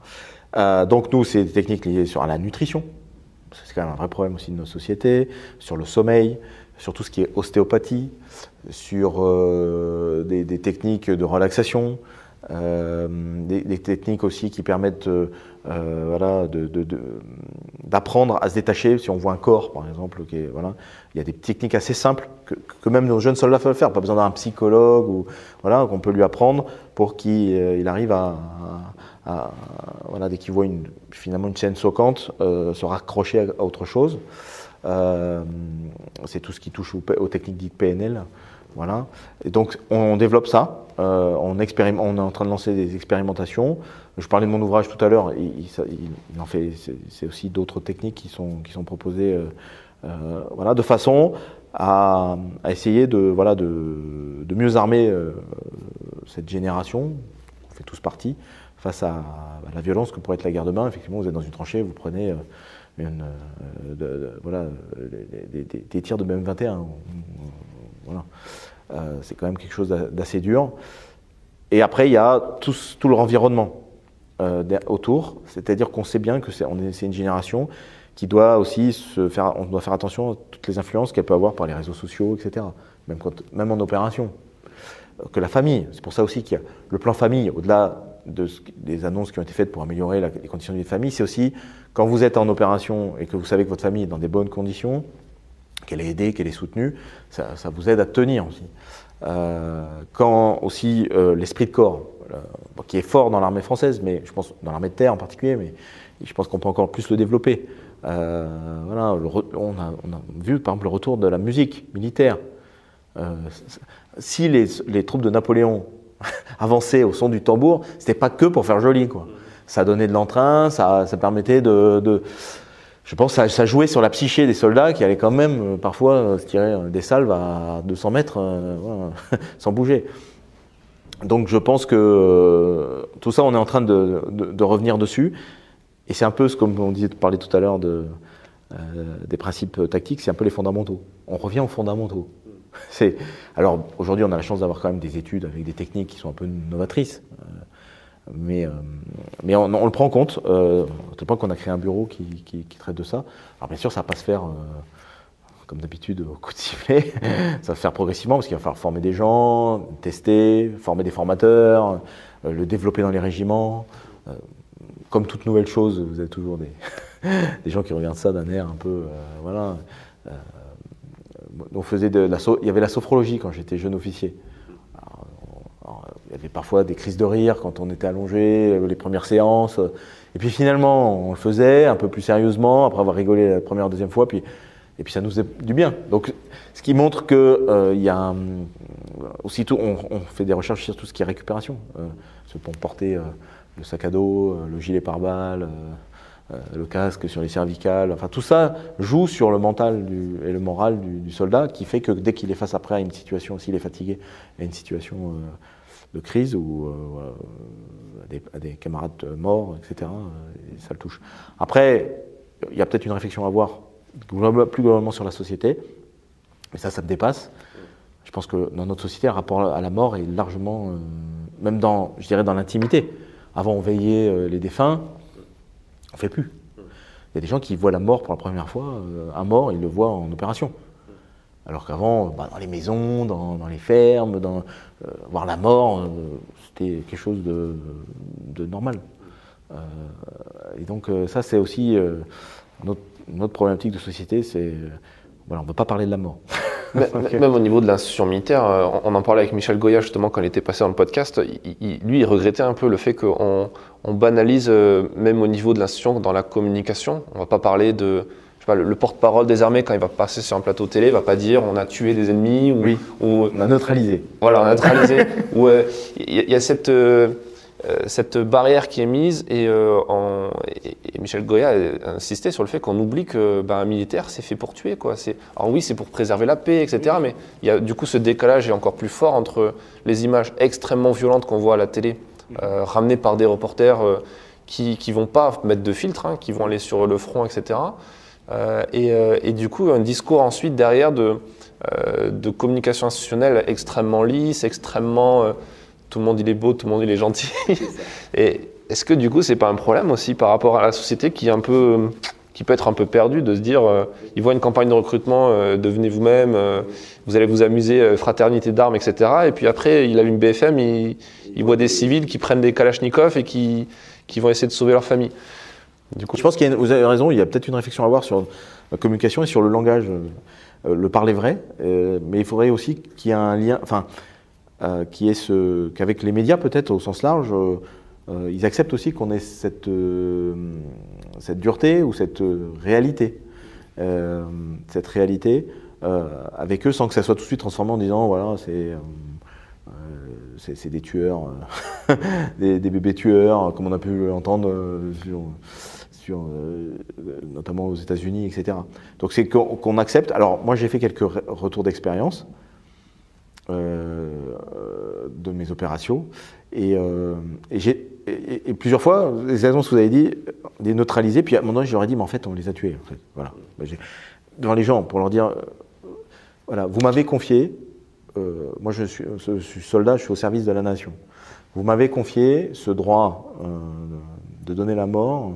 Donc nous, c'est des techniques liées à la nutrition. C'est quand même un vrai problème aussi de nos sociétés. Sur le sommeil, sur tout ce qui est ostéopathie, sur des techniques de relaxation, des techniques aussi qui permettent d'apprendre à se détacher. Si on voit un corps, par exemple, il y a des techniques assez simples que même nos jeunes soldats peuvent faire. Pas besoin d'un psychologue ou qu'on peut lui apprendre pour qu'il arrive dès qu'il voit finalement une scène choquante, se raccrocher à autre chose. C'est tout ce qui touche aux techniques dites PNL. Voilà. Et donc on développe ça, on est en train de lancer des expérimentations. Je parlais de mon ouvrage tout à l'heure, il en fait, c'est aussi d'autres techniques qui sont proposées, de façon à essayer de mieux armer cette génération, fait tous partie, face à la violence que pourrait être la guerre demain. Effectivement, vous êtes dans une tranchée, vous prenez des tirs de M21. Voilà. C'est quand même quelque chose d'assez dur. Et après, il y a tout leur environnement autour, c'est-à-dire qu'on sait bien que c'est une génération qui doit aussi on doit faire attention à toutes les influences qu'elle peut avoir par les réseaux sociaux, etc. Même en opération. Que la famille, c'est pour ça aussi qu'il y a le plan famille, au-delà des annonces qui ont été faites pour améliorer les conditions de vie de famille, c'est aussi quand vous êtes en opération et que vous savez que votre famille est dans des bonnes conditions, qu'elle est aidée, qu'elle est soutenue, ça vous aide à tenir aussi. Quand aussi l'esprit de corps, qui est fort dans l'armée française, mais je pense dans l'armée de terre en particulier, mais je pense qu'on peut encore plus le développer. Voilà, on a vu par exemple le retour de la musique militaire. Si les troupes de Napoléon avançaient au son du tambour, c'était pas que pour faire joli, quoi. Ça donnait de l'entrain, ça permettait je pense que ça jouait sur la psyché des soldats qui allaient quand même parfois se tirer des salves à 200 mètres voilà, sans bouger. Donc je pense que tout ça, on est en train de revenir dessus. Et c'est un peu, comme on parlait tout à l'heure des principes tactiques, c'est un peu les fondamentaux. On revient aux fondamentaux. Alors aujourd'hui, on a la chance d'avoir quand même des études avec des techniques qui sont un peu novatrices. Mais on le prend en compte, à tel point qu'on a créé un bureau qui traite de ça. Alors bien sûr, ça ne va pas se faire, comme d'habitude, au coup de sifflet. Ça va se faire progressivement, parce qu'il va falloir former des gens, tester, former des formateurs, le développer dans les régiments. Comme toute nouvelle chose, vous avez toujours des gens qui regardent ça d'un air un peu... voilà. On faisait il y avait la sophrologie quand j'étais jeune officier. Il y avait parfois des crises de rire quand on était allongé, les premières séances. Et puis finalement, on le faisait un peu plus sérieusement, après avoir rigolé la première, deuxième fois, et puis ça nous faisait du bien. Donc, ce qui montre que il y a aussitôt, on fait des recherches sur tout ce qui est récupération. Pour porter le sac à dos, le gilet pare-balles, le casque sur les cervicales. Enfin, tout ça joue sur le mental et le moral du soldat, qui fait que dès qu'il est face après à une situation, s'il est fatigué, à une situation de crise ou à des camarades morts, etc., ça le touche. Après, il y a peut-être une réflexion à avoir plus globalement sur la société, mais ça me dépasse. Je pense que dans notre société, le rapport à la mort est largement, même dans l'intimité. Avant, on veillait les défunts, on ne fait plus. Il y a des gens qui voient la mort pour la première fois, un mort, ils le voient en opération. Alors qu'avant, dans les maisons, dans les fermes, voir la mort, c'était quelque chose de normal. Et donc ça, c'est aussi notre problématique de société, c'est voilà, on ne veut pas parler de la mort. Même au niveau de l'institution militaire, on en parlait avec Michel Goya justement quand il était passé dans le podcast, lui il regrettait un peu le fait qu'on banalise même au niveau de l'institution dans la communication. On ne va pas parler de... le porte-parole des armées, quand il va passer sur un plateau télé, va pas dire on a tué des ennemis ou on a neutralisé. Voilà, on a neutralisé. Il y a cette barrière qui est mise et Michel Goya a insisté sur le fait qu'on oublie que un militaire c'est fait pour tuer, quoi. Alors oui, c'est pour préserver la paix, etc. Mais il y a du coup ce décalage est encore plus fort entre les images extrêmement violentes qu'on voit à la télé, ramenées par des reporters qui vont pas mettre de filtre, qui vont aller sur le front, etc. Et du coup, un discours ensuite derrière de communication institutionnelle extrêmement lisse, extrêmement... tout le monde il est beau, tout le monde il est gentil. Et est-ce que du coup, c'est pas un problème aussi par rapport à la société qui peut être un peu perdue, de se dire, ils voient une campagne de recrutement, devenez vous-même, vous allez vous amuser, fraternité d'armes, etc. Et puis après, il allume BFM, il voit des civils qui prennent des kalachnikovs et qui vont essayer de sauver leur famille. Du coup, je pense vous avez raison, il y a peut-être une réflexion à avoir sur la communication et sur le langage, le parler vrai, mais il faudrait aussi qu'il y ait un lien, qu'avec les médias peut-être au sens large, ils acceptent aussi qu'on ait cette dureté ou cette réalité, avec eux sans que ça soit tout de suite transformé en disant voilà c'est des tueurs, des bébés tueurs, comme on a pu l'entendre notamment aux États-Unis, etc. Donc c'est qu'on accepte. Alors moi j'ai fait quelques retours d'expérience de de mes opérations. Et plusieurs fois, exactement ce que vous avez dit, les neutraliser. Puis à un moment donné, je leur ai dit, mais en fait, on les a tués. En fait. Voilà. Devant les gens, pour leur dire, voilà, vous m'avez confié, moi je suis soldat, je suis au service de la nation. Vous m'avez confié ce droit de donner la mort.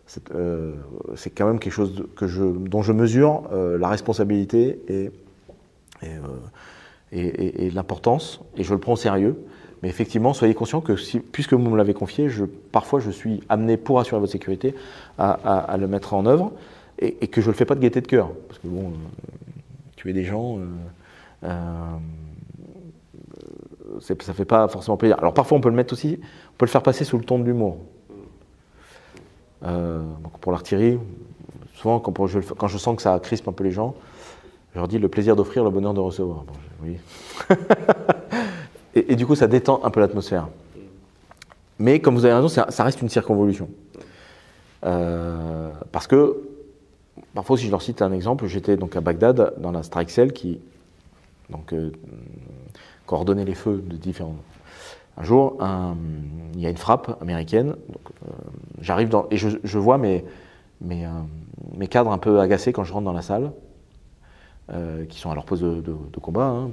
C'est quand même quelque chose dont je mesure la responsabilité et l'importance, et je le prends au sérieux. Mais effectivement, soyez conscient que puisque vous me l'avez confié, parfois je suis amené, pour assurer votre sécurité, à le mettre en œuvre, et que je ne le fais pas de gaieté de cœur. Parce que bon, tuer des gens, ça ne fait pas forcément plaisir. Alors parfois on peut le mettre aussi, on peut le faire passer sous le ton de l'humour. Pour l'artillerie, souvent quand je sens que ça crispe un peu les gens, je leur dis le plaisir d'offrir, le bonheur de recevoir. Bon, oui. et du coup ça détend un peu l'atmosphère. Mais comme vous avez raison, ça reste une circonvolution. Parce que parfois, si je leur cite un exemple, j'étais donc à Bagdad dans la Strike Cell qui coordonnait les feux de différents. Un jour, il y a une frappe américaine. J'arrive et je vois mes cadres un peu agacés quand je rentre dans la salle, qui sont à leur poste de combat. Hein,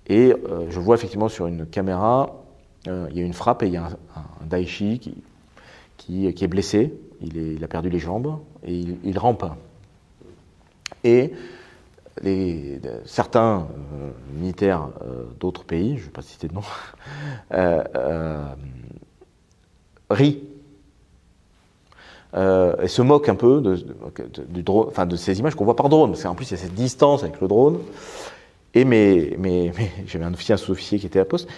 et je vois effectivement sur une caméra, il y a une frappe et il y a un Daeshi qui est blessé. Il a perdu les jambes et il rampe. Et certains militaires d'autres pays, je ne vais pas citer de nom, rient et se moquent un peu du drone, enfin de ces images qu'on voit par drone. Parce qu'en plus, il y a cette distance avec le drone. Et j'avais un sous-officier qui était à poste,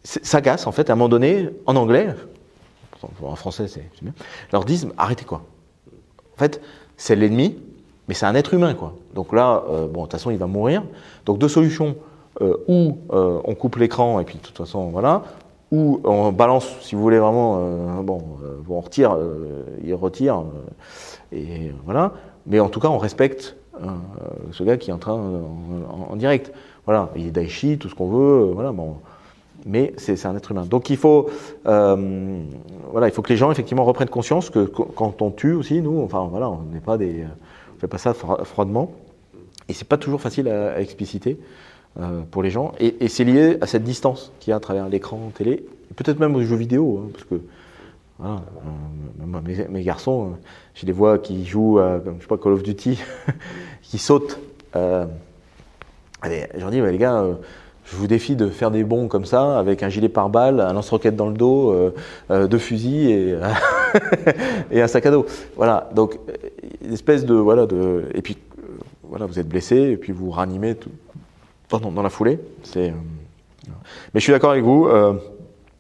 s'agace en fait à un moment donné, en anglais, en français c'est bien, leur disent arrêtez quoi. En fait, c'est l'ennemi, mais c'est un être humain quoi. Donc là, de toute façon, il va mourir. Donc deux solutions, ou on coupe l'écran et puis de toute façon voilà, ou on balance, si vous voulez vraiment, on retire, il retire, et voilà. Mais en tout cas, on respecte ce gars qui est en train en direct. Voilà, il est Daeshi, tout ce qu'on veut, voilà, bon. Mais c'est un être humain. Donc il faut que les gens effectivement reprennent conscience que quand on tue aussi, nous, enfin voilà, on n'est pas on fait pas ça froidement. Et c'est pas toujours facile à expliciter pour les gens. Et c'est lié à cette distance qu'il y a à travers l'écran télé, peut-être même aux jeux vidéo, hein, parce que voilà, mes garçons, je les vois qui jouent à, je sais pas, Call of Duty, qui sautent. Allez, je leur dis, les gars, je vous défie de faire des bonds comme ça, avec un gilet pare-balles, un lance-roquette dans le dos, 2 fusils et un sac à dos. Voilà, donc une espèce de et puis voilà, vous êtes blessé et puis vous ranimez dans la foulée. Mais je suis d'accord avec vous.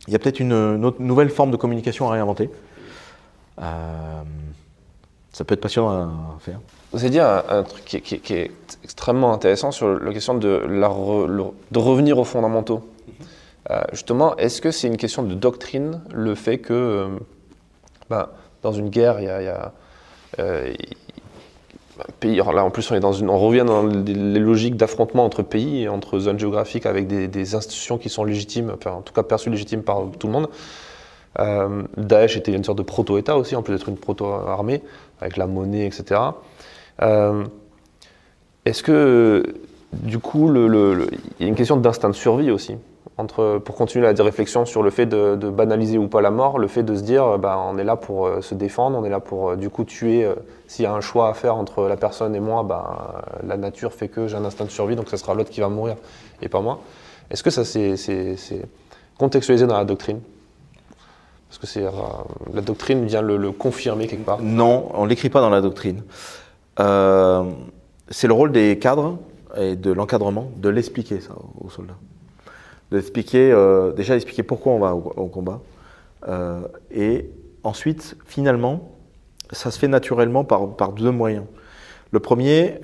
Il y a peut-être une nouvelle forme de communication à réinventer. Ça peut être passionnant à faire. Vous avez dit un truc qui est extrêmement intéressant sur la question de revenir aux fondamentaux. Justement, est-ce que c'est une question de doctrine, le fait que dans une guerre, il y a un pays, alors là en plus on revient dans les logiques d'affrontement entre pays et entre zones géographiques avec des institutions qui sont légitimes, enfin en tout cas perçues légitimes par tout le monde. Daesh était une sorte de proto-État aussi, en plus d'être une proto-armée, avec la monnaie, etc. Est-ce que, du coup, il y a une question d'instinct de survie aussi, pour continuer la réflexion sur le fait de banaliser ou pas la mort, le fait de se dire, on est là pour se défendre, on est là pour, du coup, tuer. S'il y a un choix à faire entre la personne et moi, la nature fait que j'ai un instinct de survie, donc ce sera l'autre qui va mourir et pas moi. Est-ce que ça, c'est contextualisé dans la doctrine ? Parce que la doctrine vient le confirmer quelque part. Non, on ne l'écrit pas dans la doctrine. C'est le rôle des cadres et de l'encadrement de l'expliquer ça aux soldats. Déjà expliquer pourquoi on va au combat. Et ensuite, finalement, ça se fait naturellement par 2 moyens. Le premier,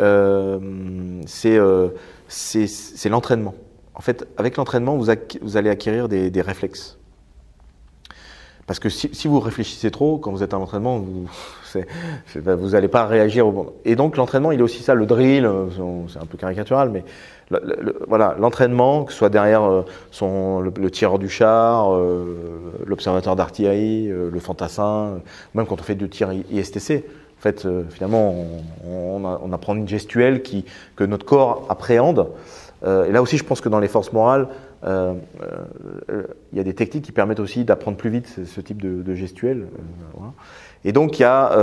c'est l'entraînement. En fait, avec l'entraînement, vous allez acquérir des réflexes. Parce que si vous réfléchissez trop, quand vous êtes à l'entraînement, vous n'allez pas réagir au bon. Et donc l'entraînement, il est aussi ça, le drill, c'est un peu caricatural, mais voilà, l'entraînement, que ce soit derrière le tireur du char, l'observateur d'artillerie, le fantassin, même quand on fait du tir ISTC, en fait, finalement, on apprend une gestuelle que notre corps appréhende. Et là aussi, je pense que dans les forces morales, il y a des techniques qui permettent aussi d'apprendre plus vite ce type de gestuelle. Voilà. Et donc, ça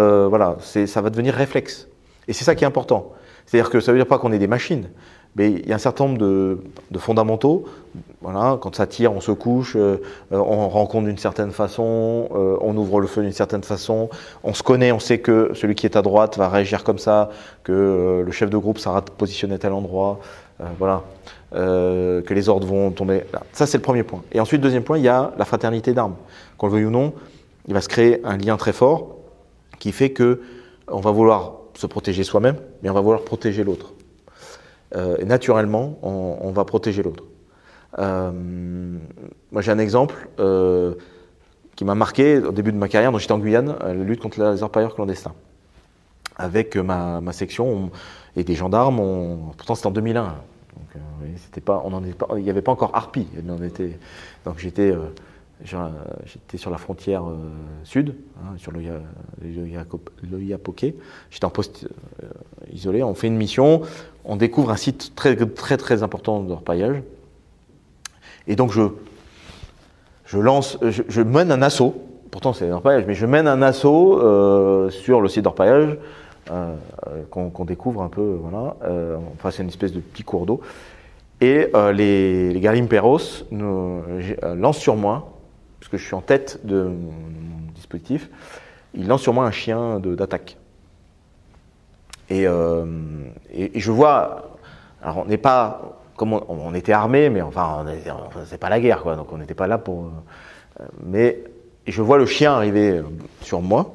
va devenir réflexe. Et c'est ça qui est important. C'est-à-dire que ça ne veut dire pas qu'on est des machines, mais il y a un certain nombre de fondamentaux. Voilà, quand ça tire, on se couche, on rencontre d'une certaine façon, on ouvre le feu d'une certaine façon, on se connaît, on sait que celui qui est à droite va réagir comme ça, que le chef de groupe sera positionné à tel endroit, voilà, que les ordres vont tomber. Ça, c'est le premier point. Et ensuite, deuxième point, il y a la fraternité d'armes. Qu'on le veuille ou non, il va se créer un lien très fort qui fait que on va vouloir se protéger soi-même, mais on va vouloir protéger l'autre. Et naturellement, on va protéger l'autre. Moi, j'ai un exemple qui m'a marqué au début de ma carrière. J'étais en Guyane, la lutte contre les orpailleurs clandestins. Avec ma section et des gendarmes, pourtant c'était en 2001. Donc, c'était pas, il n'y avait pas encore Harpie. Donc j'étais sur la frontière sud, sur le Yapoké. J'étais en poste isolé. On fait une mission, on découvre un site très très très important d'orpaillage. Et donc je mène un assaut. Pourtant c'est l'orpaillage, mais je mène un assaut sur le site d'orpaillage qu'on découvre un peu. Voilà. Enfin c'est une espèce de petit cours d'eau. Et les Galimperos lancent sur moi, parce que je suis en tête de mon dispositif, ils lancent sur moi un chien d'attaque. Et je vois, alors on n'est pas, comme on était armés, mais enfin c'est pas la guerre, quoi, donc on n'était pas là pour. Mais je vois le chien arriver sur moi.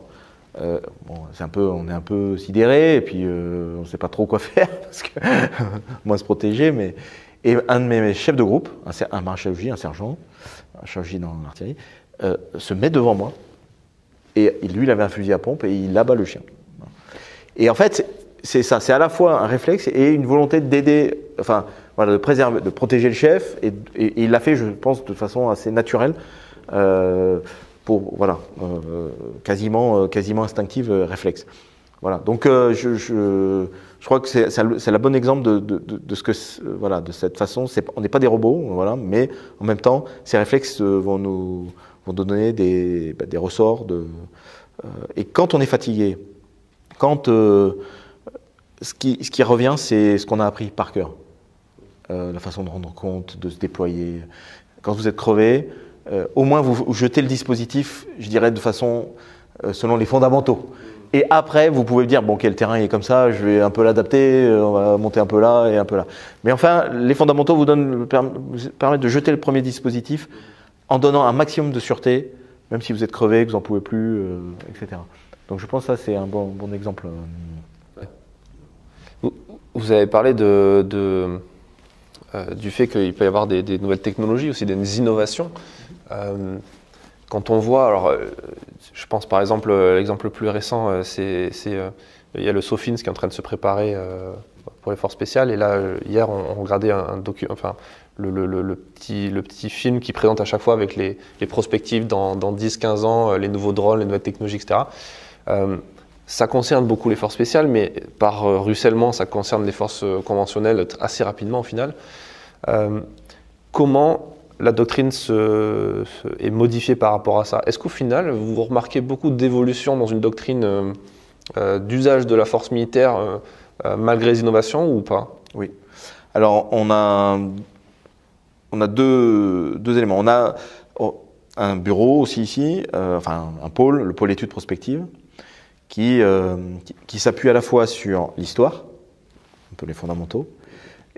On est un peu sidéré, et puis on ne sait pas trop quoi faire, parce que moins se protéger, mais. Et un de mes chefs de groupe, un maréchal un sergent, un chef dans l'artillerie, se met devant moi. Et lui, il avait un fusil à pompe et il abat le chien. Et en fait, c'est ça, c'est à la fois un réflexe et une volonté d'aider, enfin, voilà, de préserver, de protéger le chef. Et il l'a fait, je pense, de façon assez naturelle, quasiment instinctive, réflexe. Voilà. Donc, je crois que c'est la bonne exemple de ce que, voilà, de cette façon. On n'est pas des robots, voilà, mais en même temps, ces réflexes vont nous donner des ressorts. Et quand on est fatigué, quand ce qui revient, c'est ce qu'on a appris par cœur, la façon de rendre compte, de se déployer. Quand vous êtes crevé, au moins vous jetez le dispositif, je dirais, de façon selon les fondamentaux. Et après, vous pouvez dire, bon, le terrain est comme ça, je vais un peu l'adapter, on va monter un peu là et un peu là. Mais enfin, les fondamentaux vous permettent de jeter le premier dispositif en donnant un maximum de sûreté, même si vous êtes crevé, que vous n'en pouvez plus, etc. Donc je pense que ça, c'est un bon exemple. Vous avez parlé du fait qu'il peut y avoir des nouvelles technologies, aussi des innovations. Quand on voit, alors je pense par exemple, l'exemple le plus récent, il y a le SOFINS qui est en train de se préparer pour les forces spéciales. Et là, hier, on regardait le petit film qui présente à chaque fois avec les perspectives dans 10-15 ans, les nouveaux drones, les nouvelles technologies, etc. Ça concerne beaucoup les forces spéciales, mais par ruissellement, ça concerne les forces conventionnelles assez rapidement au final. Comment la doctrine est modifiée par rapport à ça? Est-ce qu'au final, vous remarquez beaucoup d'évolution dans une doctrine d'usage de la force militaire malgré les innovations ou pas? Oui. Alors, on a deux éléments. On a un bureau aussi ici, un pôle, le pôle études prospectives, qui s'appuie à la fois sur l'histoire, un peu les fondamentaux,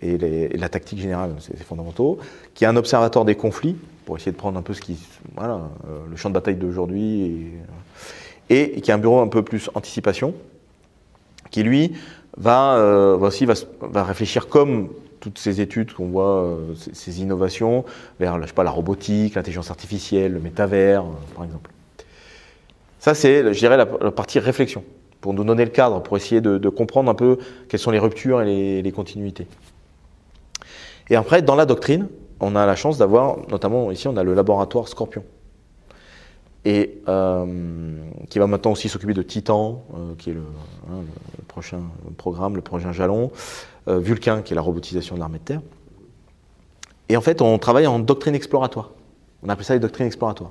et la tactique générale, c'est fondamentaux, qui est un observateur des conflits, pour essayer de prendre un peu le champ de bataille d'aujourd'hui, et qui a un bureau un peu plus anticipation, qui lui va réfléchir comme toutes ces études qu'on voit, ces innovations, vers la robotique, l'intelligence artificielle, le métavers, par exemple. Ça, c'est, je dirais, la partie réflexion, pour nous donner le cadre, pour essayer de comprendre un peu quelles sont les ruptures et les continuités. Et après, dans la doctrine, on a la chance d'avoir, notamment ici, on a le laboratoire Scorpion, et qui va maintenant aussi s'occuper de Titan, qui est le prochain programme, le prochain jalon, Vulcain, qui est la robotisation de l'armée de terre. Et en fait, on travaille en doctrine exploratoire. On appelle ça les doctrines exploratoires.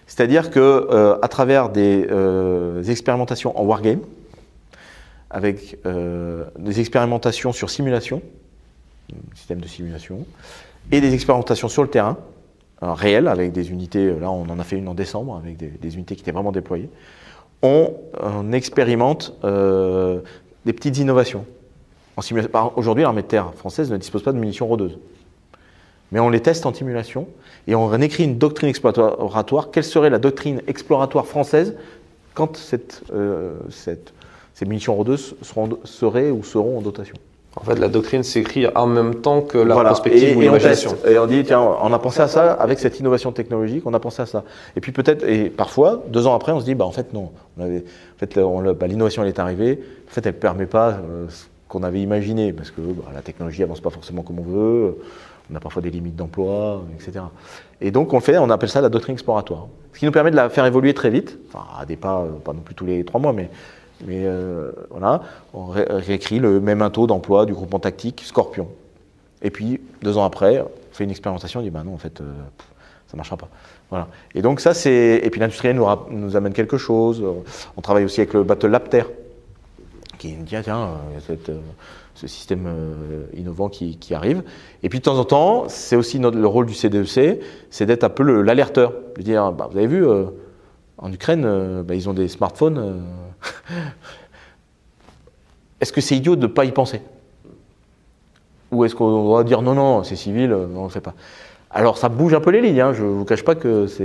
C'est-à-dire que à travers des expérimentations en wargame, avec des expérimentations sur simulation, système de simulation, et des expérimentations sur le terrain, réel, avec des unités, là on en a fait une en décembre, avec des unités qui étaient vraiment déployées, on expérimente des petites innovations. Aujourd'hui, l'armée de terre française ne dispose pas de munitions rôdeuses. Mais on les teste en simulation et on écrit une doctrine exploratoire. Quelle serait la doctrine exploratoire française quand ces munitions rôdeuses seraient ou seront en dotation? En fait, la doctrine s'écrit en même temps que la voilà. prospective ou l'imagination. Et on dit, tiens, on a pensé à ça avec cette innovation technologique, on a pensé à ça. Et puis peut-être, et parfois, 2 ans après, on se dit, en fait, non. L'innovation, elle est arrivée. En fait, elle ne permet pas ce qu'on avait imaginé, parce que la technologie n'avance pas forcément comme on veut. On a parfois des limites d'emploi, etc. Et donc, on appelle ça la doctrine exploratoire. Ce qui nous permet de la faire évoluer très vite, enfin, à des pas non plus tous les 3 mois, mais voilà, on réécrit le même taux d'emploi du groupement tactique Scorpion. Et puis, 2 ans après, on fait une expérimentation, on dit, non, en fait, ça ne marchera pas. Voilà. Et donc, ça, et puis l'industriel nous amène quelque chose. On travaille aussi avec le Battlelapter, qui nous dit, tiens, il y a ce système innovant qui arrive. Et puis de temps en temps, c'est aussi le rôle du CDEC, c'est d'être un peu l'alerteur. De dire, vous avez vu, en Ukraine, ils ont des smartphones. Est-ce que c'est idiot de ne pas y penser? Ou est-ce qu'on va dire, non, c'est civil, on ne le fait pas? Alors ça bouge un peu les lignes, je ne vous cache pas qu'il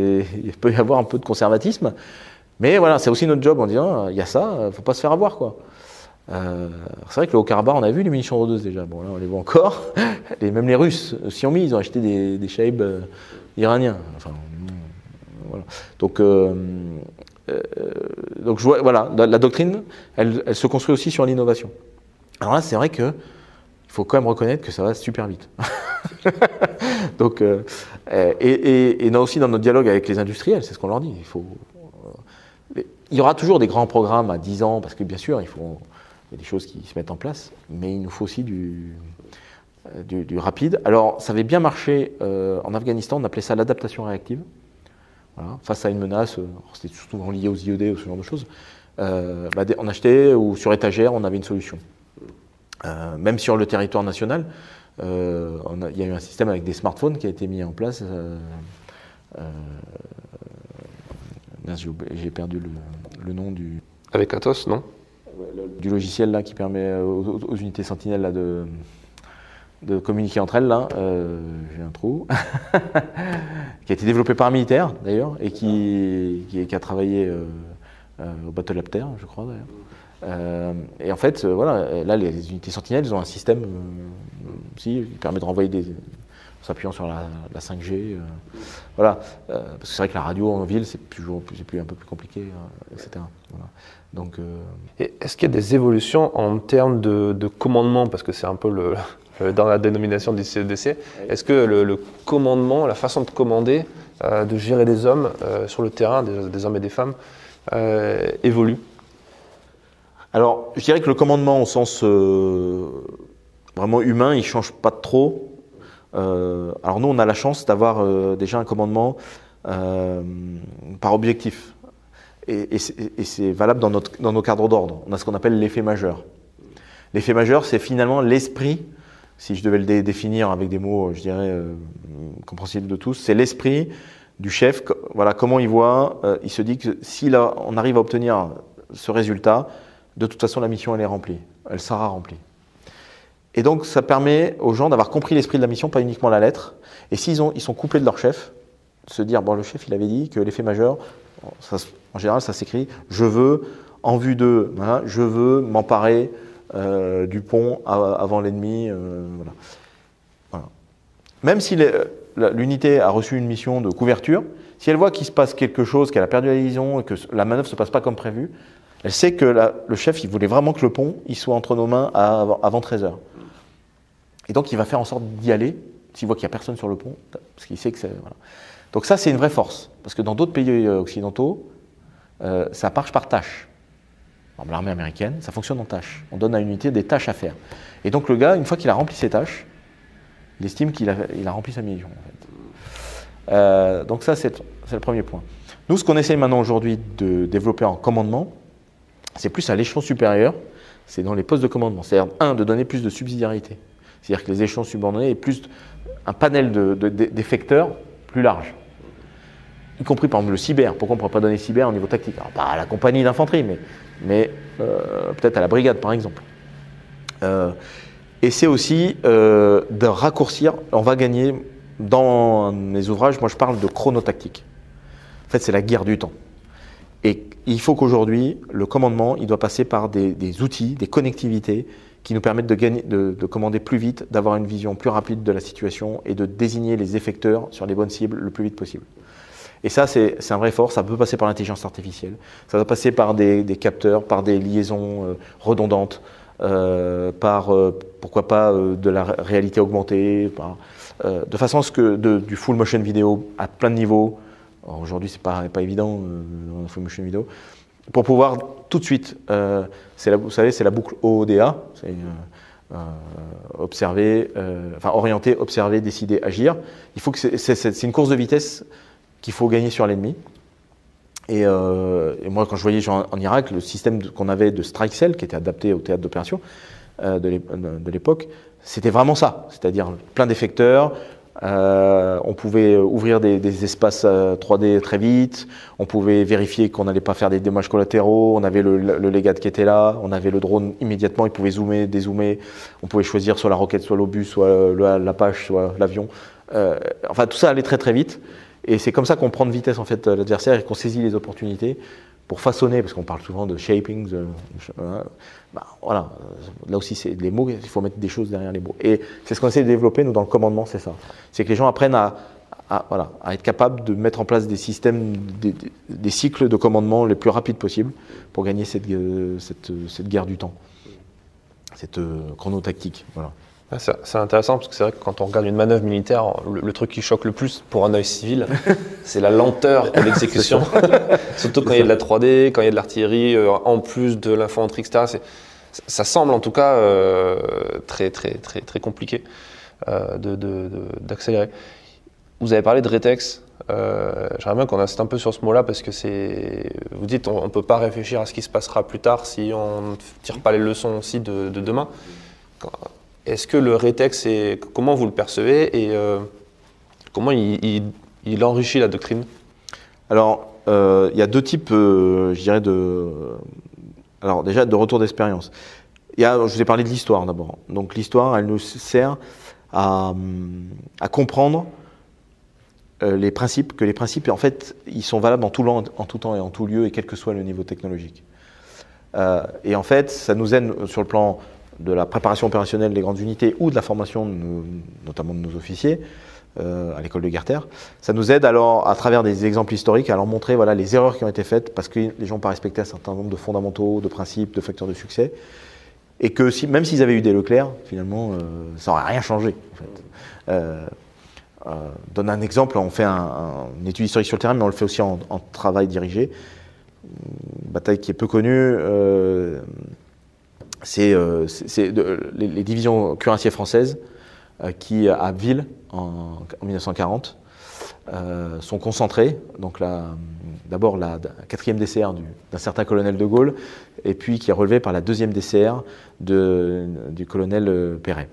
peut y avoir un peu de conservatisme. Mais voilà, c'est aussi notre job en disant, il y a ça, il ne faut pas se faire avoir, quoi. C'est vrai que le Haut-Karabakh, on a vu les munitions rôdeuses déjà. Bon, là, on les voit encore. Même les Russes s'y ont mis, ils ont acheté des Shaib iraniens. Enfin, voilà. Donc voilà, la doctrine, elle se construit aussi sur l'innovation. Alors là, c'est vrai qu'il faut quand même reconnaître que ça va super vite. Donc, et aussi dans notre dialogue avec les industriels, c'est ce qu'on leur dit. Il y aura toujours des grands programmes à 10 ans, parce que bien sûr, il y a des choses qui se mettent en place, mais il nous faut aussi du rapide. Alors, ça avait bien marché en Afghanistan, on appelait ça l'adaptation réactive. Voilà, face à une menace, c'était souvent lié aux IED ou ce genre de choses. On achetait, ou sur étagère, on avait une solution. Même sur le territoire national, il y a eu un système avec des smartphones qui a été mis en place. J'ai perdu le nom du... Avec Atos, non? Du logiciel là qui permet aux unités sentinelles là, de communiquer entre elles là, j'ai un trou, qui a été développé par un militaire d'ailleurs et qui a travaillé au Battlelapter, je crois d'ailleurs. Et en fait, voilà, là les unités sentinelles, ils ont un système qui permet de renvoyer en s'appuyant sur la 5G, voilà, parce que c'est vrai que la radio en ville c'est un peu plus compliqué, etc. Voilà. Donc, Et est-ce qu'il y a des évolutions en termes de commandement, parce que c'est un peu dans la dénomination du CEDC, est-ce que le commandement, la façon de commander, de gérer des hommes sur le terrain, des hommes et des femmes, évolue? Alors, je dirais que le commandement au sens vraiment humain, il ne change pas trop. Alors nous, on a la chance d'avoir déjà un commandement par objectif. Et c'est valable dans nos cadres d'ordre. On a ce qu'on appelle l'effet majeur. L'effet majeur, c'est finalement l'esprit, si je devais le définir avec des mots, je dirais, compréhensibles de tous, c'est l'esprit du chef. Voilà, comment il voit, il se dit que si là, on arrive à obtenir ce résultat, de toute façon, la mission, elle est remplie. Elle sera remplie. Et donc, ça permet aux gens d'avoir compris l'esprit de la mission, pas uniquement la lettre. Et s'ils sont couplés de leur chef, de se dire, bon, le chef, il avait dit que l'effet majeur, en général, ça s'écrit « je veux, en vue de, voilà, je veux m'emparer du pont avant l'ennemi. » voilà. Même si l'unité a reçu une mission de couverture, si elle voit qu'il se passe quelque chose, qu'elle a perdu la liaison et que la manœuvre ne se passe pas comme prévu, elle sait que le chef, il voulait vraiment que le pont il soit entre nos mains avant 13h. Et donc, il va faire en sorte d'y aller, s'il voit qu'il n'y a personne sur le pont, parce qu'il sait que c'est... Voilà. Donc ça, c'est une vraie force, parce que dans d'autres pays occidentaux, ça marche par tâche. L'armée américaine, ça fonctionne en tâches. On donne à une unité des tâches à faire. Et donc le gars, une fois qu'il a rempli ses tâches, il estime qu'il a rempli sa mission. En fait. Donc ça, c'est le premier point. Nous, ce qu'on essaye maintenant aujourd'hui de développer en commandement, c'est plus à l'échelon supérieur, c'est dans les postes de commandement. C'est-à-dire, de donner plus de subsidiarité. C'est-à-dire que les échelons subordonnés aient plus un panel d'effecteurs plus large. Y compris par exemple le cyber. Pourquoi on ne pourrait pas donner cyber au niveau tactique? Alors, pas à la compagnie d'infanterie, mais peut-être à la brigade par exemple. Et c'est aussi de raccourcir. On va gagner, dans mes ouvrages, moi je parle de chronotactique. En fait, c'est la guerre du temps. Et il faut qu'aujourd'hui, le commandement, il doit passer par des outils, des connectivités qui nous permettent de commander plus vite, d'avoir une vision plus rapide de la situation et de désigner les effecteurs sur les bonnes cibles le plus vite possible. Et ça, c'est un vrai effort. Ça peut passer par l'intelligence artificielle, ça doit passer par des capteurs, par des liaisons redondantes, par, pourquoi pas, de la réalité augmentée, de façon à ce que du full motion vidéo à plein de niveaux. Aujourd'hui, c'est pas évident, dans full motion vidéo, pour pouvoir tout de suite, vous savez, c'est la boucle OODA, c'est observer, orienter, observer, décider, agir. Il faut que c'est une course de vitesse qu'il faut gagner sur l'ennemi. Et moi, quand je voyais en Irak, le système qu'on avait de strike cell, qui était adapté au théâtre d'opération de l'époque, c'était vraiment ça, c'est-à-dire plein d'effecteurs. On pouvait ouvrir des espaces 3D très vite, on pouvait vérifier qu'on n'allait pas faire des dommages collatéraux, on avait le légate qui était là, on avait le drone immédiatement, il pouvait zoomer, dézoomer, on pouvait choisir soit la roquette, soit l'obus, soit l'Apache, soit l'avion. Enfin, tout ça allait très très vite. Et c'est comme ça qu'on prend de vitesse en fait l'adversaire et qu'on saisit les opportunités pour façonner, parce qu'on parle souvent de shaping, voilà, là aussi c'est les mots, il faut mettre des choses derrière les mots. Et c'est ce qu'on essaie de développer nous dans le commandement, c'est ça. C'est que les gens apprennent à être capables de mettre en place des systèmes, des cycles de commandement les plus rapides possibles pour gagner cette guerre du temps, cette chronotactique. Voilà. C'est intéressant parce que c'est vrai que quand on regarde une manœuvre militaire, le truc qui choque le plus pour un œil civil, c'est la lenteur de l'exécution. Surtout quand il y a de la 3D, quand il y a de l'artillerie, en plus de l'infanterie, etc. Ça semble en tout cas très compliqué d'accélérer. Vous avez parlé de rétex. J'aimerais bien qu'on insiste un peu sur ce mot-là parce que vous dites on ne peut pas réfléchir à ce qui se passera plus tard si on ne tire pas les leçons aussi de demain. Est-ce que le rétex, comment vous le percevez et comment il enrichit la doctrine? Alors, il y a deux types, je dirais, alors déjà de retour d'expérience. Je vous ai parlé de l'histoire d'abord. Donc l'histoire, elle nous sert à comprendre les principes, que les principes, en fait, ils sont valables en tout temps et en tout lieu, et quel que soit le niveau technologique. Et en fait, ça nous aide sur le plan de la préparation opérationnelle des grandes unités ou de la formation, notamment de nos officiers à l'école de Guerre-Terre. Ça nous aide alors, à travers des exemples historiques, à leur montrer voilà, les erreurs qui ont été faites parce que les gens n'ont pas respecté un certain nombre de fondamentaux, de principes, de facteurs de succès. Et que même s'ils avaient eu des Leclerc, finalement, ça n'aurait rien changé. En fait. Donne un exemple, on fait une étude historique sur le terrain, mais on le fait aussi en travail dirigé. Une bataille qui est peu connue, c'est les divisions cuirassiers françaises qui, à Ville, en 1940, sont concentrées. Donc d'abord la 4e DCR d'un certain colonel de Gaulle, et puis qui est relevée par la 2e DCR du colonel Perret.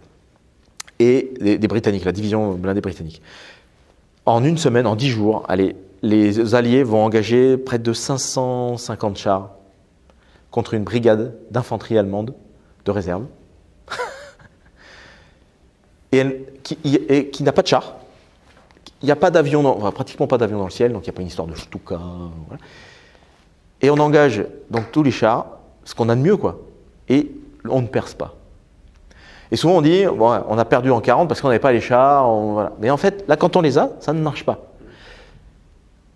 Et des Britanniques, la division blindée britannique. En une semaine, en 10 jours, les Alliés vont engager près de 550 chars contre une brigade d'infanterie allemande de réserve, qui n'a pas de chars. Il n'y a pas d'avion, pratiquement pas d'avion dans le ciel, donc il n'y a pas une histoire de Stuka. Voilà. Et on engage donc tous les chars, ce qu'on a de mieux, quoi. Et on ne perce pas. Et souvent on dit, bon, on a perdu en 40 parce qu'on n'avait pas les chars. Voilà. Mais en fait, là, quand on les a, ça ne marche pas.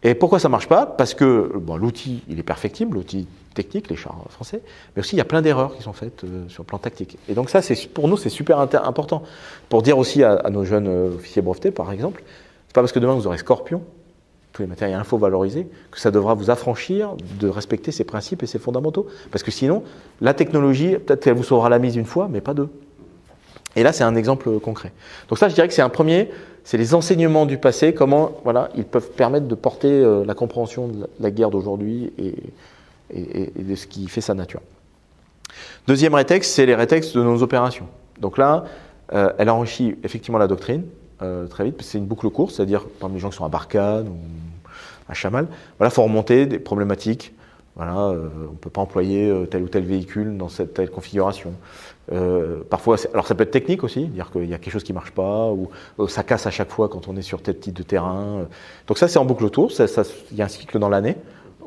Et pourquoi ça ne marche pas? Parce que l'outil, il est perfectible, l'outil technique, les chars français, mais aussi il y a plein d'erreurs qui sont faites sur le plan tactique. Et donc ça, pour nous, c'est super important. Pour dire aussi à nos jeunes officiers brevetés, par exemple, c'est pas parce que demain vous aurez Scorpion, tous les matériels info valorisés, que ça devra vous affranchir de respecter ces principes et ces fondamentaux. Parce que sinon, la technologie, peut-être qu'elle vous sauvera la mise une fois, mais pas deux. Et là, c'est un exemple concret. Donc ça, je dirais que c'est un premier, c'est les enseignements du passé, comment ils peuvent permettre de porter la compréhension de la guerre d'aujourd'hui et de ce qui fait sa nature. Deuxième rétexte, c'est les rétextes de nos opérations. Donc là, elle enrichit effectivement la doctrine très vite, parce que c'est une boucle courte, c'est-à-dire parmi les gens qui sont à Barkhane ou à Chamal, il faut remonter des problématiques. On ne peut pas employer tel ou tel véhicule dans cette telle configuration. Parfois, alors ça peut être technique aussi, dire qu'il y a quelque chose qui ne marche pas, ou ça casse à chaque fois quand on est sur tel type de terrain. Donc ça, c'est en boucle autour, il y a un cycle dans l'année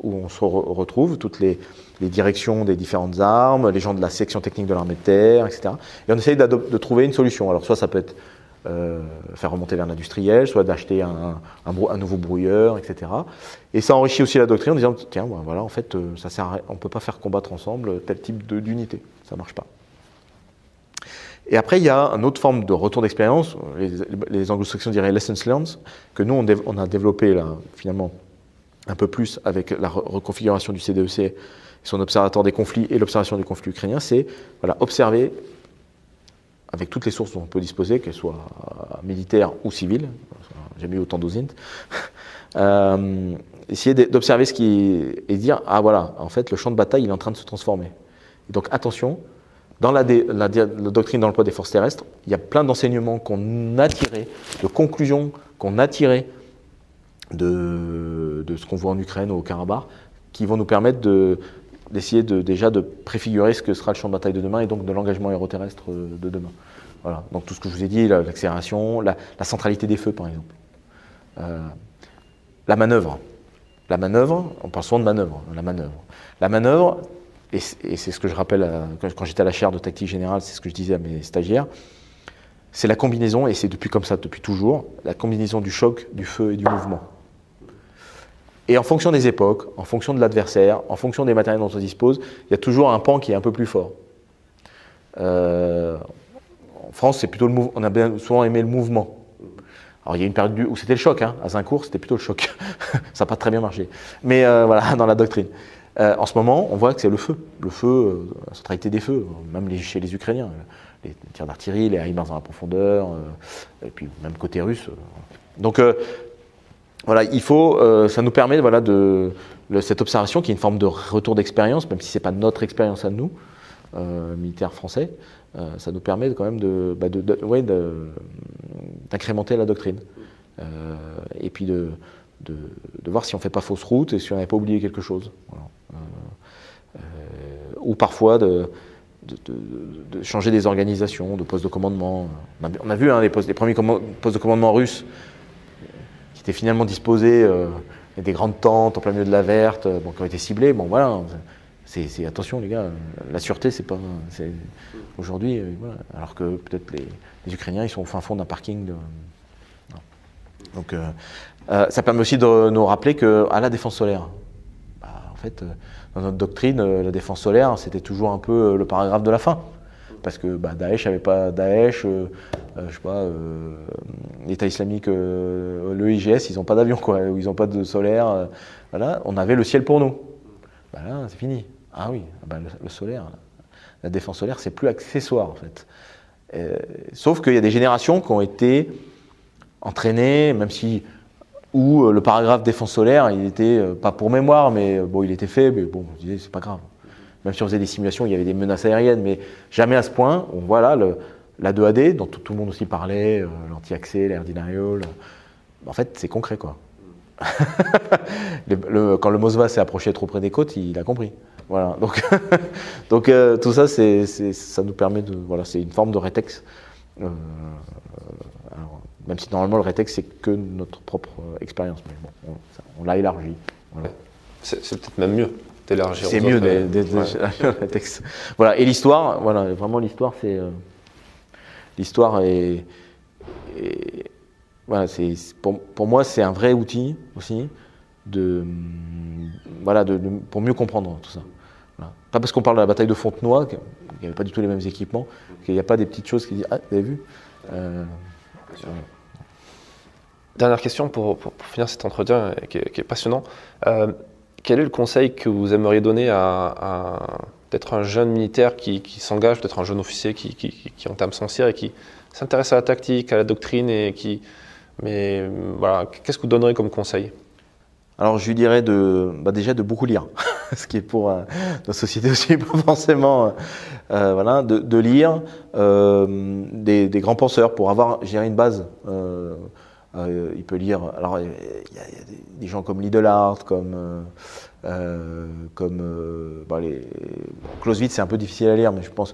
où on se retrouve, toutes les directions des différentes armes, les gens de la section technique de l'armée de terre, etc. Et on essaye de trouver une solution. Alors soit ça peut être faire remonter vers l'industriel, soit d'acheter un nouveau brouilleur, etc. Et ça enrichit aussi la doctrine en disant, tiens, en fait, ça sert à rien, on ne peut pas faire combattre ensemble tel type d'unité, ça ne marche pas. Et après, il y a une autre forme de retour d'expérience, les anglo-saxons diraient lessons learned, que nous, on a développé là, finalement, un peu plus avec la reconfiguration du CDEC, son observatoire des conflits et l'observation du conflit ukrainien, c'est observer avec toutes les sources dont on peut disposer, qu'elles soient militaires ou civiles, j'ai mis autant d'osint, essayer d'observer ce et dire, en fait, le champ de bataille, il est en train de se transformer. Et donc, attention, dans la doctrine dans le poids des forces terrestres, il y a plein d'enseignements qu'on a tirés, de conclusions qu'on a tirées de ce qu'on voit en Ukraine ou au Karabakh, qui vont nous permettre d'essayer déjà de préfigurer ce que sera le champ de bataille de demain et donc de l'engagement aéroterrestre de demain. Voilà. Donc tout ce que je vous ai dit, l'accélération, la centralité des feux par exemple. La manœuvre, on parle souvent de manœuvre, La manœuvre, et c'est ce que je rappelle quand j'étais à la chaire de tactique générale, c'est ce que je disais à mes stagiaires, c'est la combinaison, et c'est comme ça depuis toujours, la combinaison du choc, du feu et du mouvement. Et en fonction des époques, en fonction de l'adversaire, en fonction des matériels dont on dispose, il y a toujours un pan qui est un peu plus fort. En France, c'est plutôt on a bien souvent aimé le mouvement. Alors il y a une période où c'était le choc, à Zincourt, c'était plutôt le choc. Ça n'a pas très bien marché. Mais dans la doctrine. En ce moment, on voit que c'est le feu. Le feu, la centralité des feux, même chez les Ukrainiens. Les tirs d'artillerie, les HIMARS dans la profondeur, et puis même côté russe. Donc il faut, ça nous permet cette observation qui est une forme de retour d'expérience, même si ce n'est pas notre expérience à nous, militaires français, ça nous permet quand même d'incrémenter la doctrine. Et puis de voir si on ne fait pas fausse route et si on n'avait pas oublié quelque chose. Voilà. Ou parfois de changer des organisations, de postes de commandement. On a vu les premiers postes de commandement russes qui étaient finalement disposés, des grandes tentes en plein milieu de la Verte, qui ont été ciblées. C'est attention les gars, la sûreté c'est pas, aujourd'hui, alors que peut-être les Ukrainiens ils sont au fin fond d'un parking. Donc ça permet aussi de nous rappeler que la défense solaire, en fait, dans notre doctrine, la défense solaire c'était toujours un peu le paragraphe de la fin. Parce que Daesh n'avait pas Daesh, l'État islamique, le IGS, ils n'ont pas d'avion, ils n'ont pas de solaire. On avait le ciel pour nous. Là, c'est fini. Ah oui, le solaire, la défense solaire, c'est plus accessoire en fait. Sauf qu'il y a des générations qui ont été entraînées, même si où le paragraphe défense solaire, il était pas pour mémoire, mais il était fait, mais on se disait c'est pas grave. Même si on faisait des simulations, il y avait des menaces aériennes, mais jamais à ce point. On voit là la 2AD, dont tout le monde aussi parlait, l'anti-accès, l'air denial. En fait, c'est concret, quoi. Quand le Moskva s'est approché trop près des côtes, il a compris. Voilà. Donc tout ça, ça nous permet de. Voilà, c'est une forme de rétex. Alors, même si normalement le rétex, c'est que notre propre expérience. Mais bon, on l'a élargi. Voilà. C'est peut-être même mieux. C'est mieux des textes. Voilà. Et l'histoire, vraiment l'histoire, c'est l'histoire voilà, pour moi, c'est un vrai outil aussi pour mieux comprendre tout ça. Voilà. Pas parce qu'on parle de la bataille de Fontenoy, qu'il n'y avait pas du tout les mêmes équipements, qu'il n'y a pas des petites choses qui disent « Ah, vous avez vu ?» Dernière question pour finir cet entretien qui est passionnant. Quel est le conseil que vous aimeriez donner à peut-être un jeune militaire qui s'engage, peut-être un jeune officier qui entame son CIR et qui s'intéresse à la tactique, à la doctrine mais voilà, qu'est-ce que vous donnerez comme conseil? Alors je lui dirais déjà de beaucoup lire, ce qui est pour notre société aussi pas forcément, voilà, de lire des grands penseurs pour avoir, je dirais, une base. Il peut lire, alors il y a des gens comme Lidl-Art, Clausewitz, c'est un peu difficile à lire, mais je pense,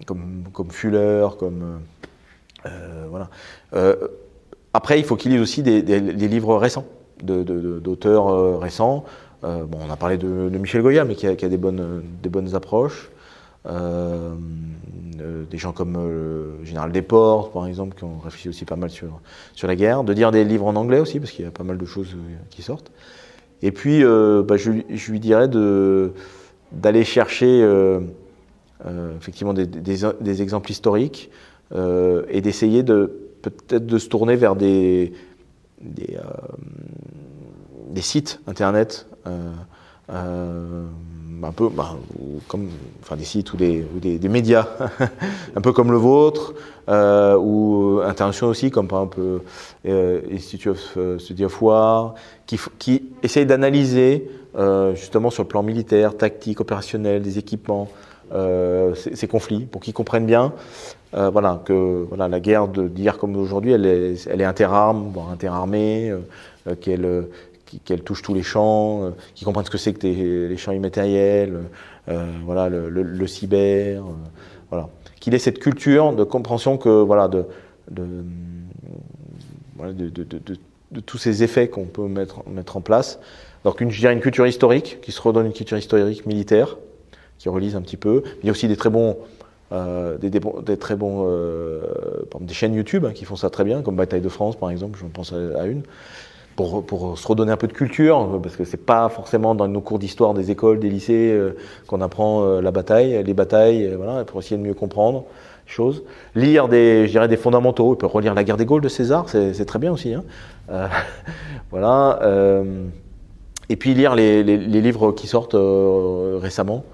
comme Fuller, voilà. Après, il faut qu'il lise aussi des livres récents, d'auteurs récents. On a parlé de Michel Goya, mais qui a des bonnes approches. Des gens comme le général Desportes, par exemple, qui ont réfléchi aussi pas mal sur la guerre. De lire des livres en anglais aussi, parce qu'il y a pas mal de choses qui sortent. Et puis, je lui dirais d'aller chercher effectivement des exemples historiques et d'essayer peut-être de se tourner vers des sites internet un peu des sites ou des médias un peu comme le vôtre ou internationaux aussi, comme par exemple Institute of Study of War, qui essayent d'analyser justement sur le plan militaire, tactique, opérationnel, des équipements, ces conflits, pour qu'ils comprennent bien que la guerre d'hier comme d'aujourd'hui, elle est interarmes, voire interarmée, qu'elle touche tous les champs, qu'ils comprennent ce que c'est que les champs immatériels, le cyber, voilà. Qu'il ait cette culture de compréhension que de tous ces effets qu'on peut mettre en place. Donc je dirais une culture historique, qui se redonne une culture historique militaire, qui relise un petit peu. Il y a aussi des très bons des chaînes YouTube qui font ça très bien, comme Bataille de France par exemple, j'en pense à une, pour se redonner un peu de culture, parce que c'est pas forcément dans nos cours d'histoire des écoles, des lycées qu'on apprend les batailles, voilà, pour essayer de mieux comprendre les choses. Lire des fondamentaux, on peut relire La guerre des Gaules de César, c'est très bien aussi, hein. Voilà. Et puis lire les livres qui sortent récemment,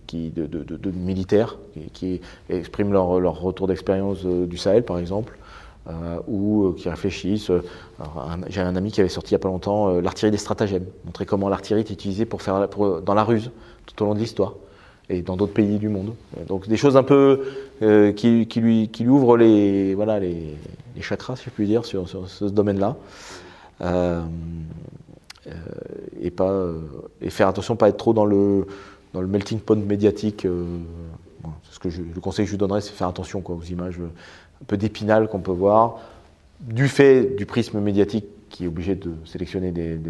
de militaires qui expriment leur retour d'expérience du Sahel par exemple, ou qui réfléchissent. J'ai un ami qui avait sorti il n'y a pas longtemps l'artillerie des stratagèmes, montrer comment l'artillerie est utilisée dans la ruse tout au long de l'histoire et dans d'autres pays du monde. Donc des choses un peu qui lui ouvrent les chakras, si je puis dire, sur ce domaine-là. Et faire attention, pas être trop dans le melting pot médiatique. Le conseil que je lui donnerais, c'est faire attention aux images un peu d'épinal qu'on peut voir, du fait du prisme médiatique qui est obligé de sélectionner des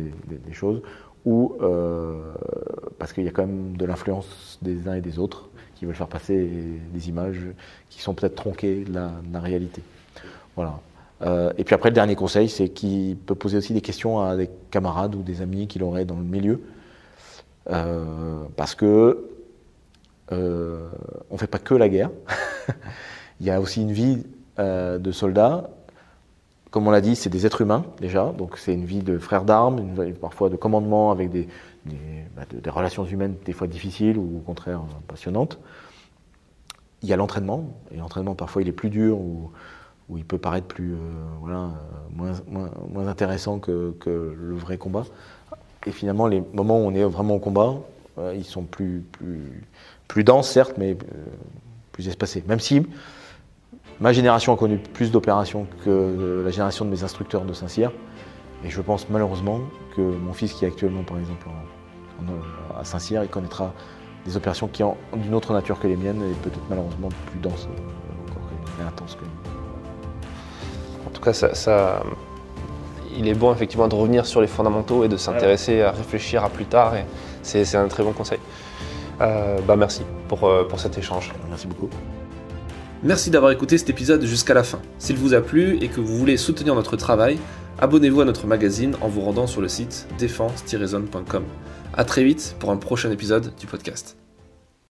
choses, ou parce qu'il y a quand même de l'influence des uns et des autres qui veulent faire passer des images qui sont peut-être tronquées de la réalité. Voilà. Et puis après, le dernier conseil, c'est qu'il peut poser aussi des questions à des camarades ou des amis qu'il aurait dans le milieu, parce que on fait pas que la guerre. Il y a aussi une vie de soldats. Comme on l'a dit, c'est des êtres humains déjà, donc c'est une vie de frères d'armes, parfois de commandement avec des relations humaines des fois difficiles ou au contraire passionnantes. Il y a l'entraînement, et l'entraînement parfois il est plus dur ou il peut paraître moins intéressant que le vrai combat. Et finalement, les moments où on est vraiment au combat, ils sont plus denses, certes, mais plus espacés. Même si ma génération a connu plus d'opérations que la génération de mes instructeurs de Saint-Cyr. Et je pense malheureusement que mon fils, qui est actuellement, par exemple, à Saint-Cyr, il connaîtra des opérations qui ont d'une autre nature que les miennes et peut-être malheureusement plus denses et intenses que les miennes. En tout cas, il est bon effectivement de revenir sur les fondamentaux et de s'intéresser à réfléchir à plus tard. Et c'est un très bon conseil. Merci pour cet échange. Merci beaucoup. Merci d'avoir écouté cet épisode jusqu'à la fin. S'il vous a plu et que vous voulez soutenir notre travail, abonnez-vous à notre magazine en vous rendant sur le site défense-zone.com. À très vite pour un prochain épisode du podcast.